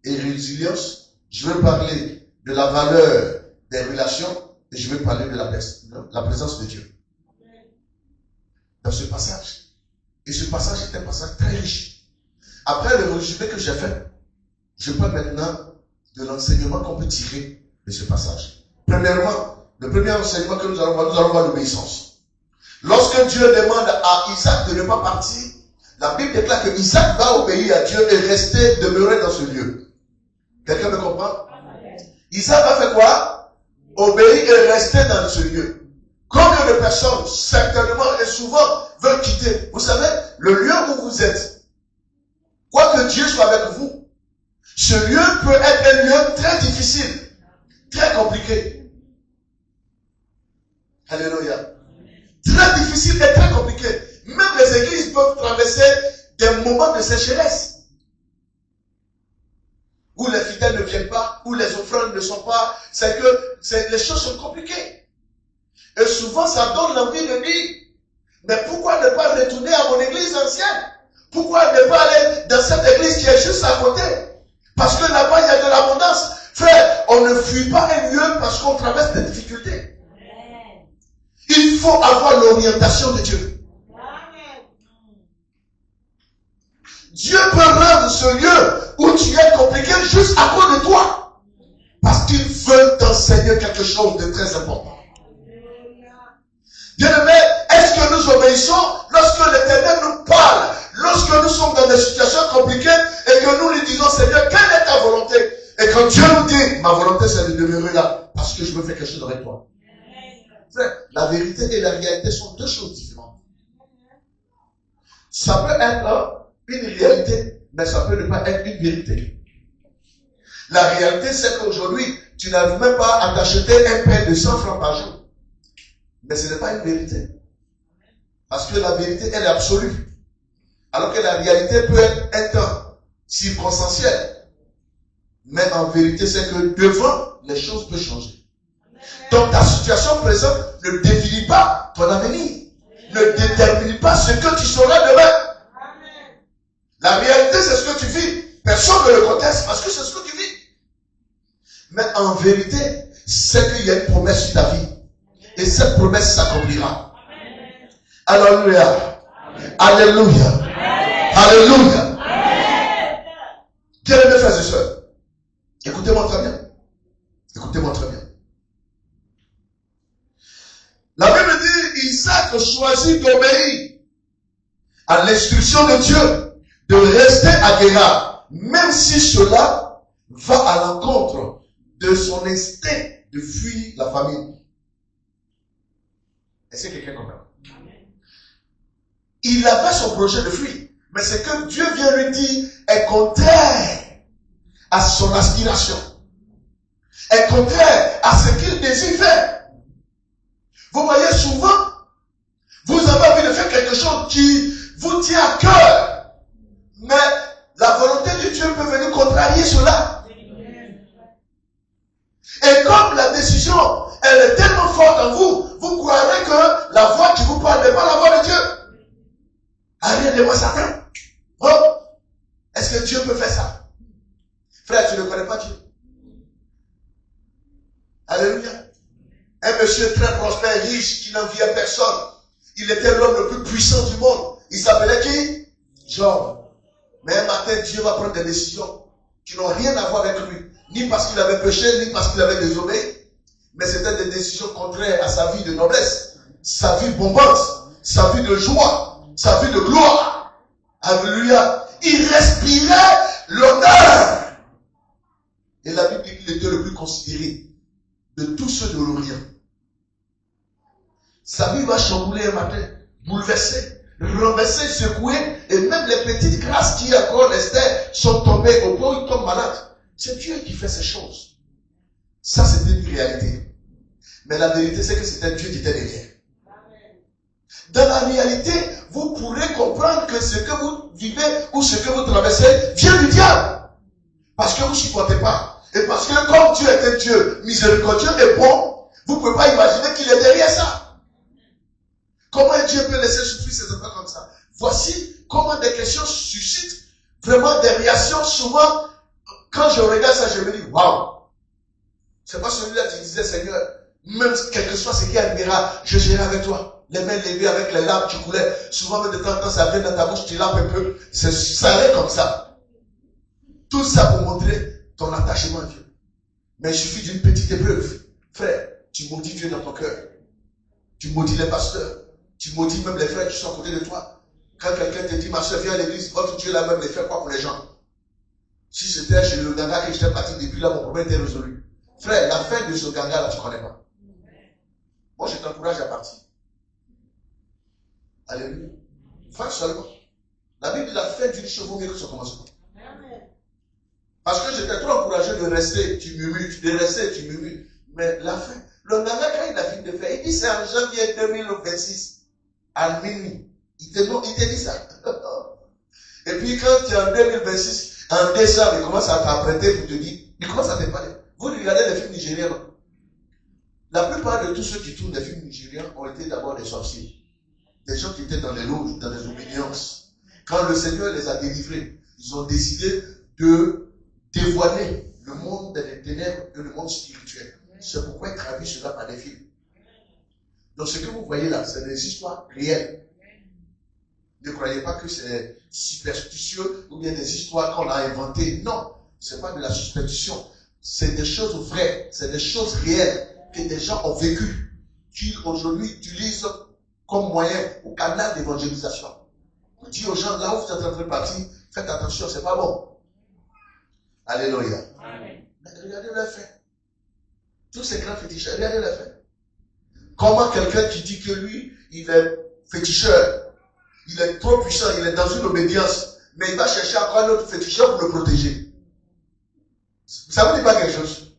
et résilience, je vais parler de la valeur des relations et je vais parler de la présence de Dieu. Dans ce passage. Et ce passage est un passage très riche. Après le résumé que j'ai fait, je parle maintenant de l'enseignement qu'on peut tirer de ce passage. Premièrement, le premier enseignement que nous allons voir l'obéissance. Lorsque Dieu demande à Isaac de ne pas partir, la Bible déclare que Isaac va obéir à Dieu et demeurer dans ce lieu. Quelqu'un me comprend? Isaac va faire quoi? obéir et rester dans ce lieu. Combien de personnes, certainement et souvent, veulent quitter? Vous savez, le lieu où vous êtes, quoique Dieu soit avec vous, ce lieu peut être un lieu très difficile, très compliqué. Alléluia. Très difficile et très compliqué. Même les églises peuvent traverser des moments de sécheresse. Où les fidèles ne viennent pas, où les offrandes ne sont pas. C'est que les choses sont compliquées. Et souvent, ça donne l'envie de dire, mais pourquoi ne pas retourner à mon église ancienne? Pourquoi ne pas aller dans cette église qui est juste à côté? Parce que là-bas, il y a de l'abondance. Frère, on ne fuit pas un lieu parce qu'on traverse des difficultés. Il faut avoir l'orientation de Dieu. Dieu peut rendre ce lieu où tu es compliqué juste à cause de toi. Parce qu'il veut t'enseigner quelque chose de très important. Bien-aimé, est-ce que nous obéissons lorsque l'Éternel nous parle, lorsque nous sommes dans des situations compliquées et que nous lui disons, Seigneur, quelle est ta volonté? Et quand Dieu nous dit, ma volonté c'est de demeurer là, parce que je veux faire quelque chose avec toi. Frère, la vérité et la réalité sont deux choses différentes. Ça peut être une réalité, mais ça peut ne pas être une vérité. La réalité, c'est qu'aujourd'hui, tu n'arrives même pas à t'acheter un pain de 100 francs par jour. Mais ce n'est pas une vérité. Parce que la vérité, elle est absolue. Alors que la réalité peut être un temps circonstanciel. Mais en vérité, c'est que devant, les choses peuvent changer. Donc ta situation présente ne définit pas ton avenir. Ne détermine pas ce que tu seras demain. La réalité, c'est ce que tu vis. Personne ne le conteste parce que c'est ce que tu vis. Mais en vérité, c'est qu'il y a une promesse sur ta vie. Et cette promesse s'accomplira. Alléluia. Alléluia. Alléluia. Bien-aimés frères et sœurs, écoutez-moi très bien. Écoutez-moi très bien. La Bible dit, Isaac choisit d'obéir à l'instruction de Dieu, de rester à Guérar, même si cela va à l'encontre de son instinct de fuir la famine. Est-ce que quelqu'un comprend? Il avait son projet de fuir, mais ce que Dieu vient lui dire est contraire à son aspiration, est contraire à ce qu'il désire faire. Vous voyez, souvent, vous avez envie de faire quelque chose qui vous tient à cœur, mais la volonté de Dieu peut venir contrarier cela. Et comme la décision, elle est tellement forte en vous, vous croirez que la voix qui vous parle n'est pas la voix de Dieu. Rien de moi Satan. Oh, est-ce que Dieu peut faire ça? Frère, tu ne connais pas Dieu. Alléluia. Un monsieur très prospère, riche, qui n'enviait personne. Il était l'homme le plus puissant du monde. Il s'appelait qui? Job. Mais un matin, Dieu va prendre des décisions qui n'ont rien à voir avec lui. Ni parce qu'il avait péché, ni parce qu'il avait désobéi. Mais c'était des décisions contraires à sa vie de noblesse, sa vie bombante, sa vie de joie, sa vie de gloire. Alléluia. Il respirait l'honneur. Et la Bible dit qu'il était le plus considéré de tous ceux de l'Orient. Sa vie va chambouler un matin, bouleversée, renversée, secouée, et même les petites grâces qui encore restaient sont tombées au point où il tombe malade. C'est Dieu qui fait ces choses. Ça, c'était une réalité. Mais la vérité, c'est que c'était Dieu qui était derrière. Dans la réalité, vous pourrez comprendre que ce que vous vivez ou ce que vous traversez vient du diable. Parce que vous ne supportez pas. Et parce que comme Dieu est un Dieu miséricordieux et bon, vous ne pouvez pas imaginer qu'il est derrière ça. Comment Dieu peut laisser souffrir ces enfants comme ça? Voici comment des questions suscitent vraiment des réactions. Souvent, quand je regarde ça, je me dis, waouh! C'est pas celui-là qui disait, Seigneur, même quel que soit ce qui arrivera, je serai avec toi. Les mains levées avec les larmes qui coulaient. Souvent, même de temps en temps, ça vient dans ta bouche, tu laves un peu. Ça allait comme ça. Tout ça pour montrer ton attachement à Dieu. Mais il suffit d'une petite épreuve. Frère, tu maudis Dieu dans ton cœur. Tu maudis les pasteurs. Tu maudis même les frères qui sont à côté de toi. Quand quelqu'un te dit, ma soeur, viens à l'église, votre Dieu là même les fait quoi pour les gens? Si c'était chez le Gaga que j'étais parti depuis là, mon problème était résolu. Frère, la fin de ce ganga-là, tu ne connais pas. Moi, je t'encourage à partir. Alléluia. Frère seulement. La Bible dit la fin d'une chose vaut mieux que son commencement. Parce que j'étais trop encouragé de rester, tu murmures, de rester, tu murmures. Mais la fin, le ganga, quand il a fini de faire, il dit c'est en janvier 2026, à minuit. Il te dit ça. Et puis quand tu es en 2026, en décembre, il commence à t'apprêter pour te dire, il commence à te parler. Vous regardez les films nigériens, non? La plupart de tous ceux qui tournent les films nigériens ont été d'abord des sorciers. Des gens qui étaient dans les loges, dans les obédiences. Quand le Seigneur les a délivrés, ils ont décidé de dévoiler le monde des ténèbres et le monde spirituel. C'est pourquoi ils traduisent cela par des films. Donc ce que vous voyez là, c'est des histoires réelles. Ne croyez pas que c'est superstitieux ou bien des histoires qu'on a inventées. Non, c'est pas de la superstition. C'est des choses vraies, c'est des choses réelles que des gens ont vécues, qu'ils aujourd'hui utilisent comme moyen ou canal d'évangélisation. On dit aux gens, là où vous êtes en train de partir, faites attention, c'est pas bon. Alléluia. Amen. Mais regardez le fait. Tous ces grands féticheurs, regardez le fait. Comment quelqu'un qui dit que lui, il est féticheur, il est trop puissant, il est dans une obédience, mais il va chercher encore un autre féticheur pour le protéger. Ça vous dit pas quelque chose?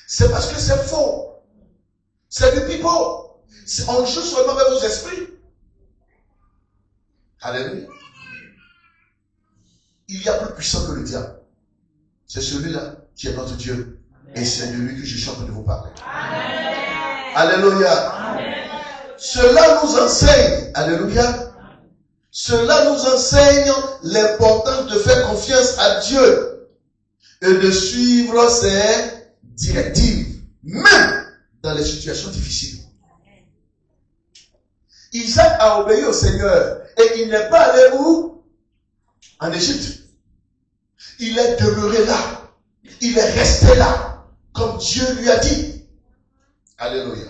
C'est parce que c'est faux. C'est du pipeau. On joue seulement avec vos esprits. Alléluia. Il y a plus puissant que le diable. C'est celui-là qui est notre Dieu. Et c'est de lui que je suis en train de vous parler. Amen. Alléluia. Amen. Cela nous enseigne. Alléluia. Cela nous enseigne l'importance de faire confiance à Dieu et de suivre ses directives, même dans les situations difficiles. Isaac a obéi au Seigneur et il n'est pas allé où? En Égypte. Il est demeuré là. Il est resté là, comme Dieu lui a dit. Alléluia.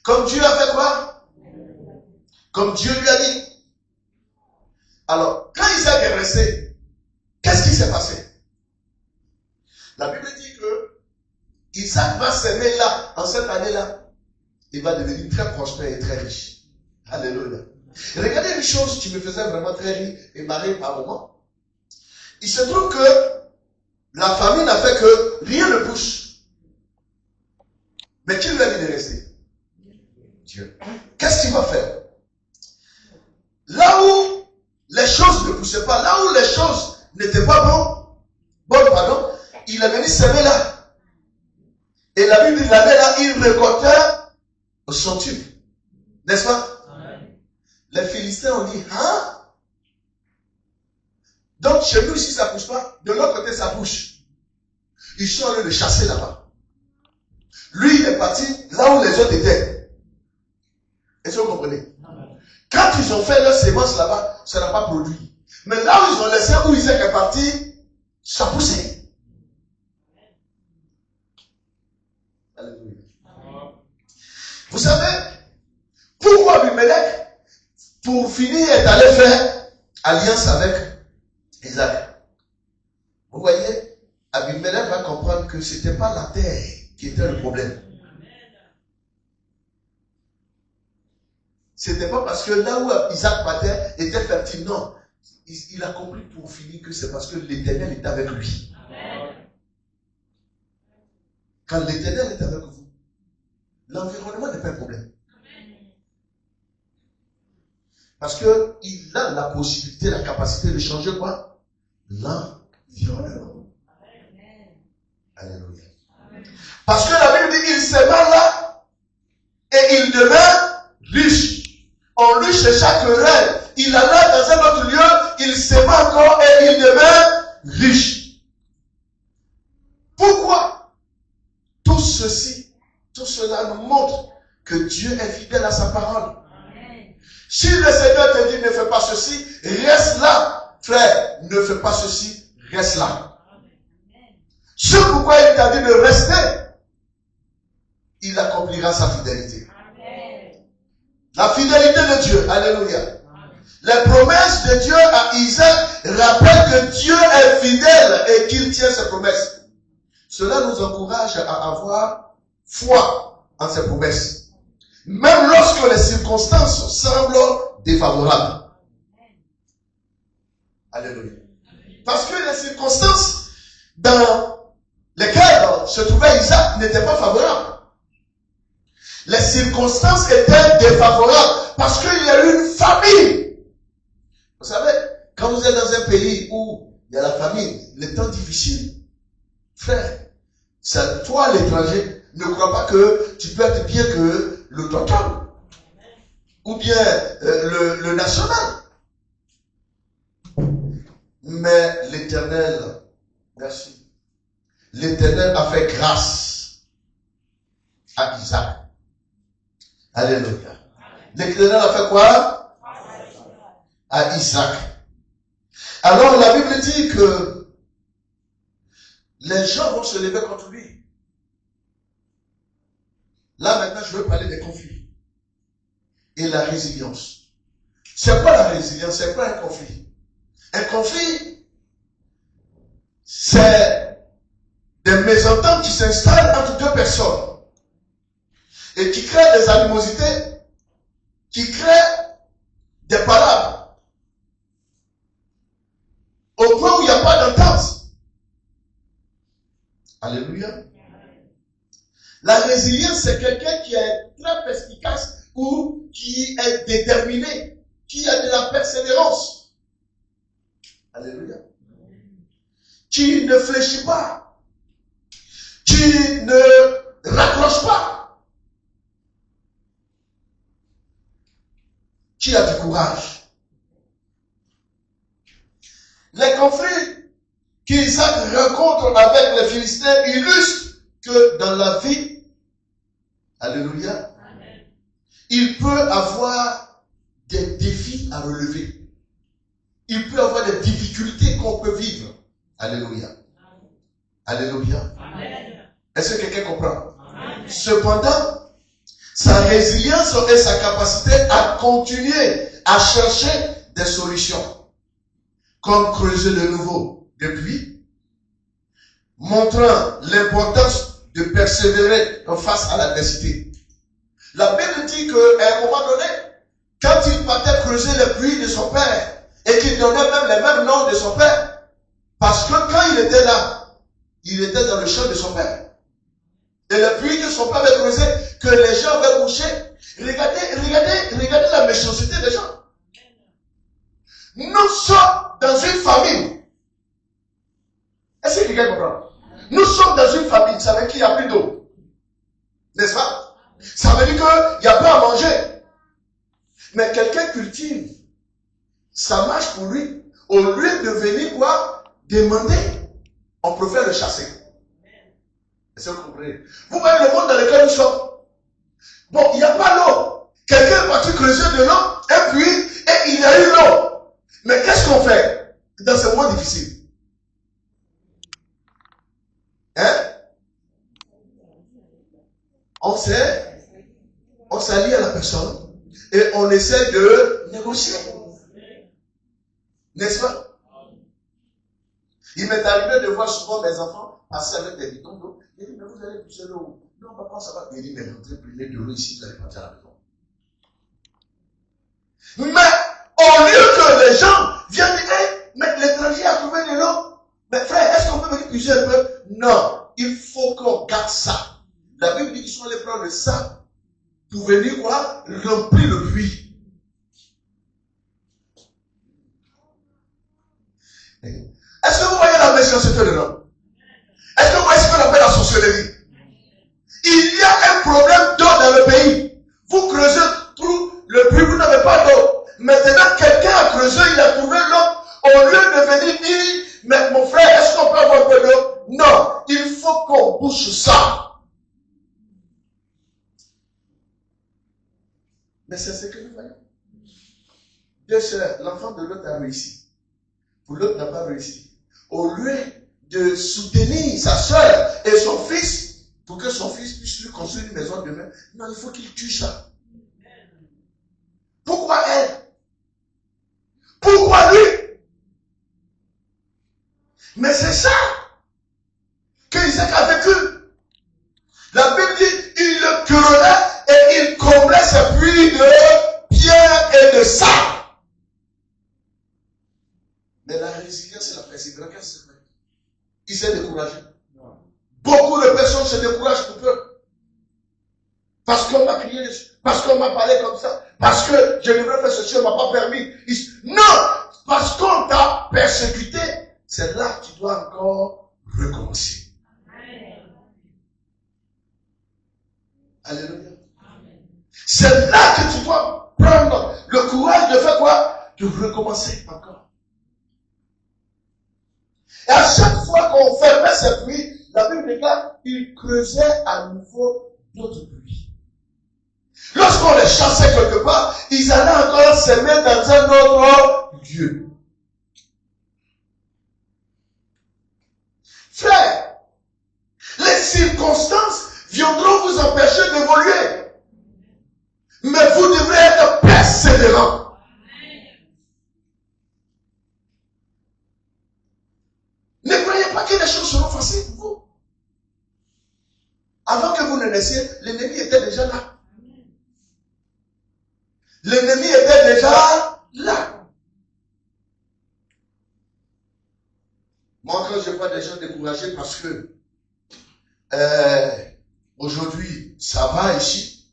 Comme Dieu a fait quoi? Comme Dieu lui a dit. Alors, quand Isaac est resté, qu'est-ce qui s'est passé? La Bible dit que Isaac va s'aimer là, en cette année-là. Il va devenir très prospère et très riche. Alléluia. Regardez une chose qui me faisait vraiment très rire et marrer par moment. Il se trouve que la famine a fait que rien ne pousse. Mais qui lui a dit de rester? Dieu. Qu'est-ce qu'il va faire? Là où les choses ne poussaient pas, là où les choses n'étaient pas bonnes, il est venu s'aimer là. Et la Bible dit, l'année là, il récoltait son tube. N'est-ce pas? Amen. Les Philistins ont dit, hein? Donc chez nous ici ça ne pousse pas, de l'autre côté ça pousse. Ils sont allés le chasser là-bas. Lui il est parti là où les autres étaient. Est-ce que vous comprenez? Quand ils ont fait leur sémence là-bas, ça n'a pas produit. Mais là où ils ont laissé, où Isaac est parti, ça poussait. Alléluia. Vous savez, pourquoi Abimelech, pour finir, est allé faire alliance avec Isaac? Vous voyez, Abimelech va comprendre que ce n'était pas la terre qui était le problème. Ce n'était pas parce que là où Isaac battait était fertile. Non. Il a compris pour finir que c'est parce que l'Éternel était avec lui. Quand l'Éternel est avec vous, l'environnement n'est pas un problème. Parce qu'il a la possibilité, la capacité de changer quoi? L'environnement. Alléluia. Parce que la Bible dit qu'il s'aima là et il demeure riche. On lui chercha querelle. Il alla dans un autre lieu, il s'aima encore et il demeure riche. Pourquoi? Tout cela nous montre que Dieu est fidèle à sa parole. Amen. Si le Seigneur te dit ne fais pas ceci, reste là. Frère, ne fais pas ceci, reste là. C'est pourquoi il t'a dit de rester. Il accomplira sa fidélité. Amen. La fidélité de Dieu, alléluia. Amen. Les promesses de Dieu à Isaac rappellent que Dieu est fidèle et qu'il tient ses promesses. Cela nous encourage à avoir foi en ses promesses. Même lorsque les circonstances semblent défavorables. Alléluia. Parce que les circonstances dans lesquelles se trouvait Isaac n'étaient pas favorables. Les circonstances étaient défavorables parce qu'il y a eu une famine. Vous savez, quand vous êtes dans un pays où il y a la famine, les temps difficiles, frère, c'est toi l'étranger, ne crois pas que tu peux être bien que le total ou bien le national. Mais l'Éternel, merci, l'Éternel a fait grâce à Isaac. Alléluia. L'Éternel a fait quoi? À Isaac. Alors la Bible dit que les gens vont se lever contre lui. Là maintenant je veux parler des conflits et la résilience. C'est quoi la résilience? C'est quoi un conflit? Un conflit, c'est des mésententes qui s'installent entre deux personnes et qui créent des animosités, qui créent des parables, au point où il n'y a pas d'entente. Alléluia. La résilience, c'est quelqu'un qui est très perspicace ou qui est déterminé, qui a de la persévérance. Alléluia. Qui ne fléchit pas, qui ne raccroche pas, qui a du courage. Les conflits qu'Isaac rencontre avec les Philistins illustrent que dans la vie, alléluia, il peut avoir des défis à relever. Il peut avoir des difficultés qu'on peut vivre. Alléluia. Alléluia. Est-ce que quelqu'un comprend? Cependant, sa résilience et sa capacité à continuer à chercher des solutions, comme creuser de nouveau des puits, montrant l'importance de persévérer face à l'adversité. La Bible dit qu'à un moment donné, quand il partait creuser les puits de son père, et qu'il donnait même les mêmes noms de son père, parce que quand il était là, il était dans le champ de son père. Et le puits que son père avait creusé, que les gens avaient bouché, regardez la méchanceté des gens. Nous sommes dans une famille. Est-ce que quelqu'un comprend? Nous sommes dans une famille, ça veut dire qu'il n'y a plus d'eau. N'est-ce pas? Ça veut dire qu'il n'y a pas à manger. Mais quelqu'un cultive, ça marche pour lui. Au lieu de venir quoi? Demander, on préfère le chasser. Est-ce que vous comprenez? Vous voyez le monde dans lequel nous sommes. Bon, il n'y a pas l'eau. Quelqu'un est parti creuser de l'eau, et puis, il y a eu l'eau. Mais qu'est-ce qu'on fait dans ce moment difficile? Hein? On s'allie à la personne et on essaie de négocier. N'est-ce pas? Il m'est arrivé de voir souvent mes enfants passer avec des bidons d'eau. Il dit, mais vous allez puiser l'eau. Non, papa, ça va. Il dit, mais rentrez plus de l'eau ici, vous allez partir à la maison. Mais, au lieu que les gens viennent dire, hey, mais l'étranger a trouvé de l'eau. Mais frère, est-ce qu'on peut venir puiser un peu? Non, il faut qu'on garde ça. La Bible dit qu'ils sont allés prendre le sac pour venir quoi? Remplir le puits. Est-ce que vous voyez la méchanceté de l'homme? Est-ce que vous voyez ce qu'on appelle la sorcellerie? Il y a un problème d'eau dans le pays. Vous creusez tout le puits, vous n'avez pas d'eau. Maintenant, quelqu'un a creusé, il a trouvé l'eau. Au lieu de venir dire, mais mon frère, est-ce qu'on peut avoir un peu d'eau? Non, il faut qu'on bouche ça. Mais c'est ce que nous voyons. Deux sœurs, l'enfant de l'autre a réussi. Pour l'autre n'a pas réussi. Au lieu de soutenir sa sœur et son fils, pour que son fils puisse lui construire une maison demain, non, il faut qu'il tue ça. Pourquoi elle? Pourquoi lui? Mais c'est ça que Isaac a vécu. La Bible dit, il le querellait et il comblait ses puits de pierre et de sable. Mais la résilience et la persévérance, qu'est-ce que c'est? Il s'est découragé. Beaucoup de personnes se découragent pour peu. Parce qu'on m'a crié dessus, parce qu'on m'a parlé comme ça, parce que je devrais faire ceci, on ne m'a pas permis. Non! Parce qu'on t'a persécuté, c'est là que tu dois encore recommencer. Alléluia. C'est là que tu dois prendre le courage de faire quoi? De recommencer encore. Et à chaque fois qu'on fermait ces puits, la Bible déclare, il creusait à nouveau d'autres puits. Lorsqu'on les chassait quelque part, ils allaient encore s'aimer dans un autre lieu. Frère, les circonstances viendront vous empêcher d'évoluer. Mais vous devrez être persévérant. Ne croyez pas que les choses seront faciles pour vous. Avant que vous ne naissiez, l'ennemi était déjà là. L'ennemi était déjà là. Moi, quand je vois des gens découragés parce que aujourd'hui, ça va ici.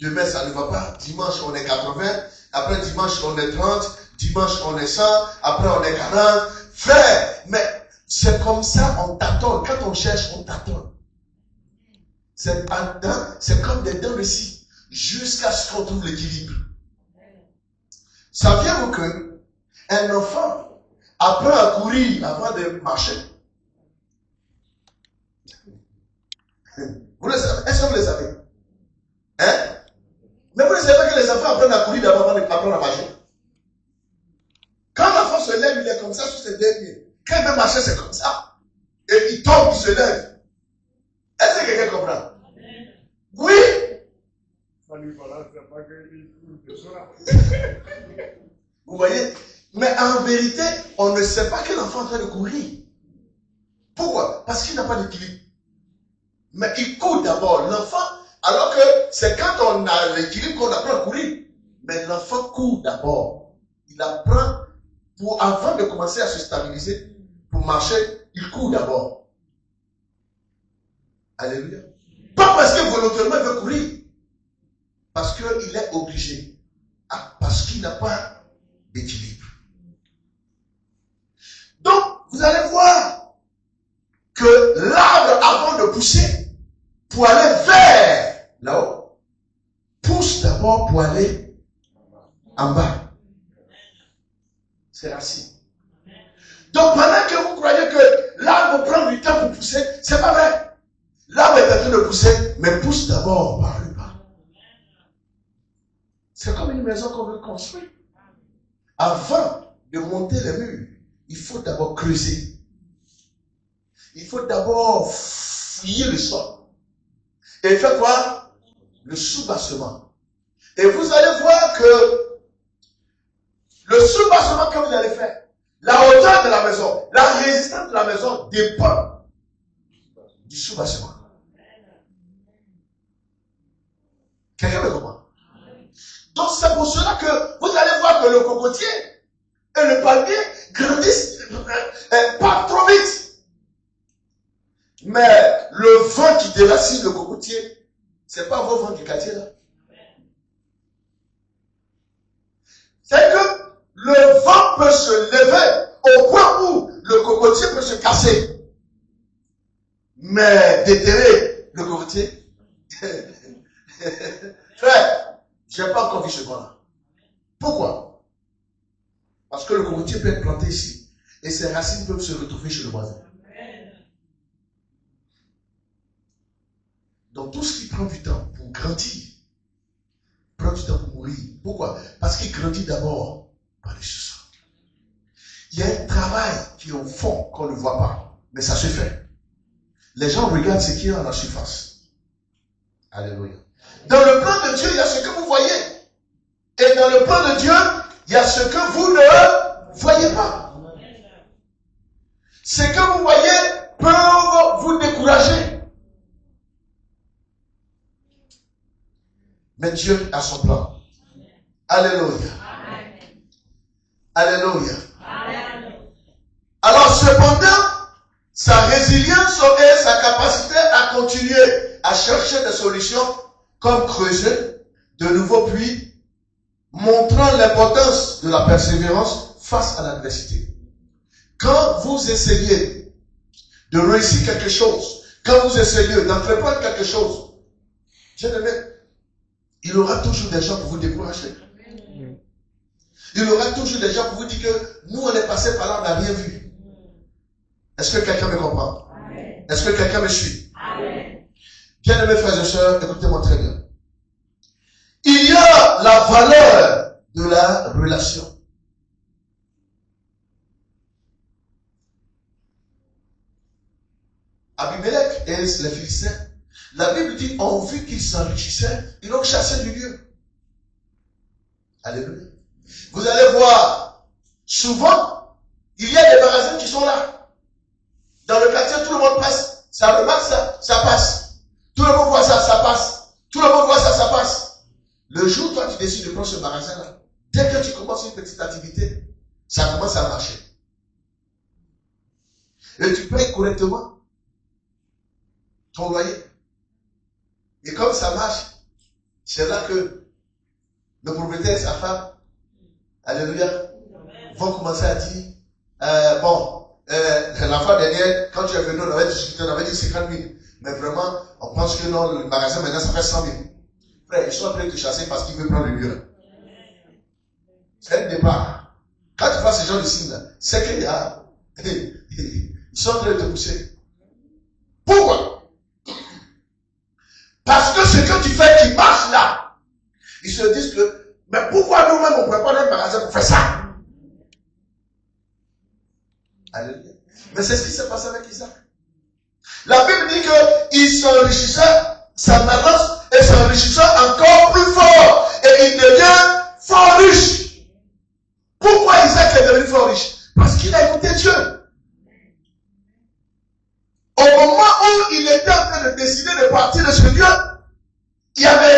Demain, ça ne va pas. Dimanche, on est 80. Après dimanche, on est 30. Dimanche, on est 100. Après, on est 40. Frère, mais c'est comme ça, on t'attend. Quand on cherche, on t'attend. C'est comme des dents de scie. Jusqu'à ce qu'on trouve l'équilibre. Saviez-vous que un enfant apprend à courir avant de marcher? Vous le savez? Est-ce que vous le savez? Hein? Mais vous ne savez pas que les enfants apprennent à courir d'abord avant d'apprendre à marcher? Quand l'enfant se lève, il est comme ça sur ses deux pieds. Quand il veut marcher, c'est comme ça. Et il tombe, il se lève. Est-ce que quelqu'un comprend? Oui? Vous voyez? Mais en vérité, on ne sait pas que l'enfant est en train de courir. Pourquoi? Parce qu'il n'a pas d'équilibre. Mais il court d'abord. L'enfant, alors que c'est quand on a l'équilibre qu'on apprend à courir. Mais l'enfant court d'abord. Il apprend, avant de commencer à se stabiliser, pour marcher, il court d'abord. Alléluia. Pas parce que volontairement il veut courir. Parce qu'il est obligé. Parce qu'il n'a pas d'équilibre. Donc, vous allez voir que l'arbre, avant de pousser, pour aller vers là-haut, pousse d'abord pour aller en bas. C'est racine. Donc, pendant que vous croyez que l'arbre prend du temps pour pousser, c'est pas vrai. L'arbre est en train de pousser, mais pousse d'abord par le bas. C'est comme une maison qu'on veut construire. Avant de monter les murs, il faut d'abord creuser. Il faut d'abord fouiller le sol. Et faire quoi? Le soubassement. Et vous allez voir que le soubassement que vous allez faire, la hauteur de la maison, la résistance de la maison dépend du soubassement. Quelqu'un me comprend? Donc c'est pour cela que vous allez voir que le cocotier et le palmier grandissent pas trop vite. Mais le vent qui déracine le cocotier, c'est pas vos vents du quartier là. C'est que le vent peut se lever au point où le cocotier peut se casser. Mais déterrer le cocotier, frère, je n'ai pas encore vu ce vent-là. Pourquoi? Parce que le cocotier peut être planté ici et ses racines peuvent se retrouver chez le voisin. Donc tout ce qui prend du temps pour grandir, prend du temps pour mourir. Pourquoi? Parce qu'il grandit d'abord par les sous-sols. Il y a un travail qui est au fond qu'on ne voit pas, mais ça se fait. Les gens regardent ce qu'il y a à la surface. Alléluia. Dans le plan de Dieu, il y a ce que vous voyez. Et dans le plan de Dieu, il y a ce que vous ne Mais Dieu a son plan. Alléluia. Alléluia. Alors cependant, sa résilience et sa capacité à continuer à chercher des solutions comme creuser de nouveaux puits, montrant l'importance de la persévérance face à l'adversité. Quand vous essayez de réussir quelque chose, quand vous essayez d'entreprendre quelque chose, bien-aimé, il y aura toujours des gens pour vous décourager. Il y aura toujours des gens pour vous dire que nous, on est passé par là, on n'a rien vu. Est-ce que quelqu'un me comprend? Est-ce que quelqu'un me suit? Bien-aimés frères et sœurs, écoutez-moi très bien. Il y a la valeur de la relation. Abimelech et les Philistins, la Bible dit, ont vu qu'ils s'enrichissaient, ils l'ont chassé du lieu. Alléluia. Vous allez voir, souvent, il y a des magasins qui sont là. Dans le quartier, tout le monde passe. Ça remarque ça, ça passe. Tout le monde voit ça, ça passe. Tout le monde voit ça, ça passe. Le jour où toi, tu décides de prendre ce magasin-là, dès que tu commences une petite activité, ça commence à marcher. Et tu payes correctement ton loyer. Et comme ça marche, c'est là que le propriétaire et sa femme, alléluia, vont commencer à dire, la fois dernière, quand tu es venu, on avait discuté, on avait dit 50 000. Mais vraiment, on pense que non, le magasin maintenant, ça fait 100 000. Frère, ils sont en train de te chasser parce qu'ils veulent prendre le lieu. C'est un départ. Quand tu vois ce genre de signe là, c'est qu'il y a, ils sont en train de te pousser. Pourquoi? Parce que ce que tu fais qui marche là, ils se disent que, mais pourquoi nous-mêmes on ne pourrait pas aller au magasin pour faire ça? Alléluia. Mais c'est ce qui s'est passé avec Isaac. La Bible dit qu'il s'enrichissait, sa malance, et s'enrichissait encore plus fort. Et il devient fort riche. Pourquoi Isaac est devenu fort riche? Parce qu'il a écouté Dieu. Au moment où il était en train de décider de partir de ce Dieu, il y avait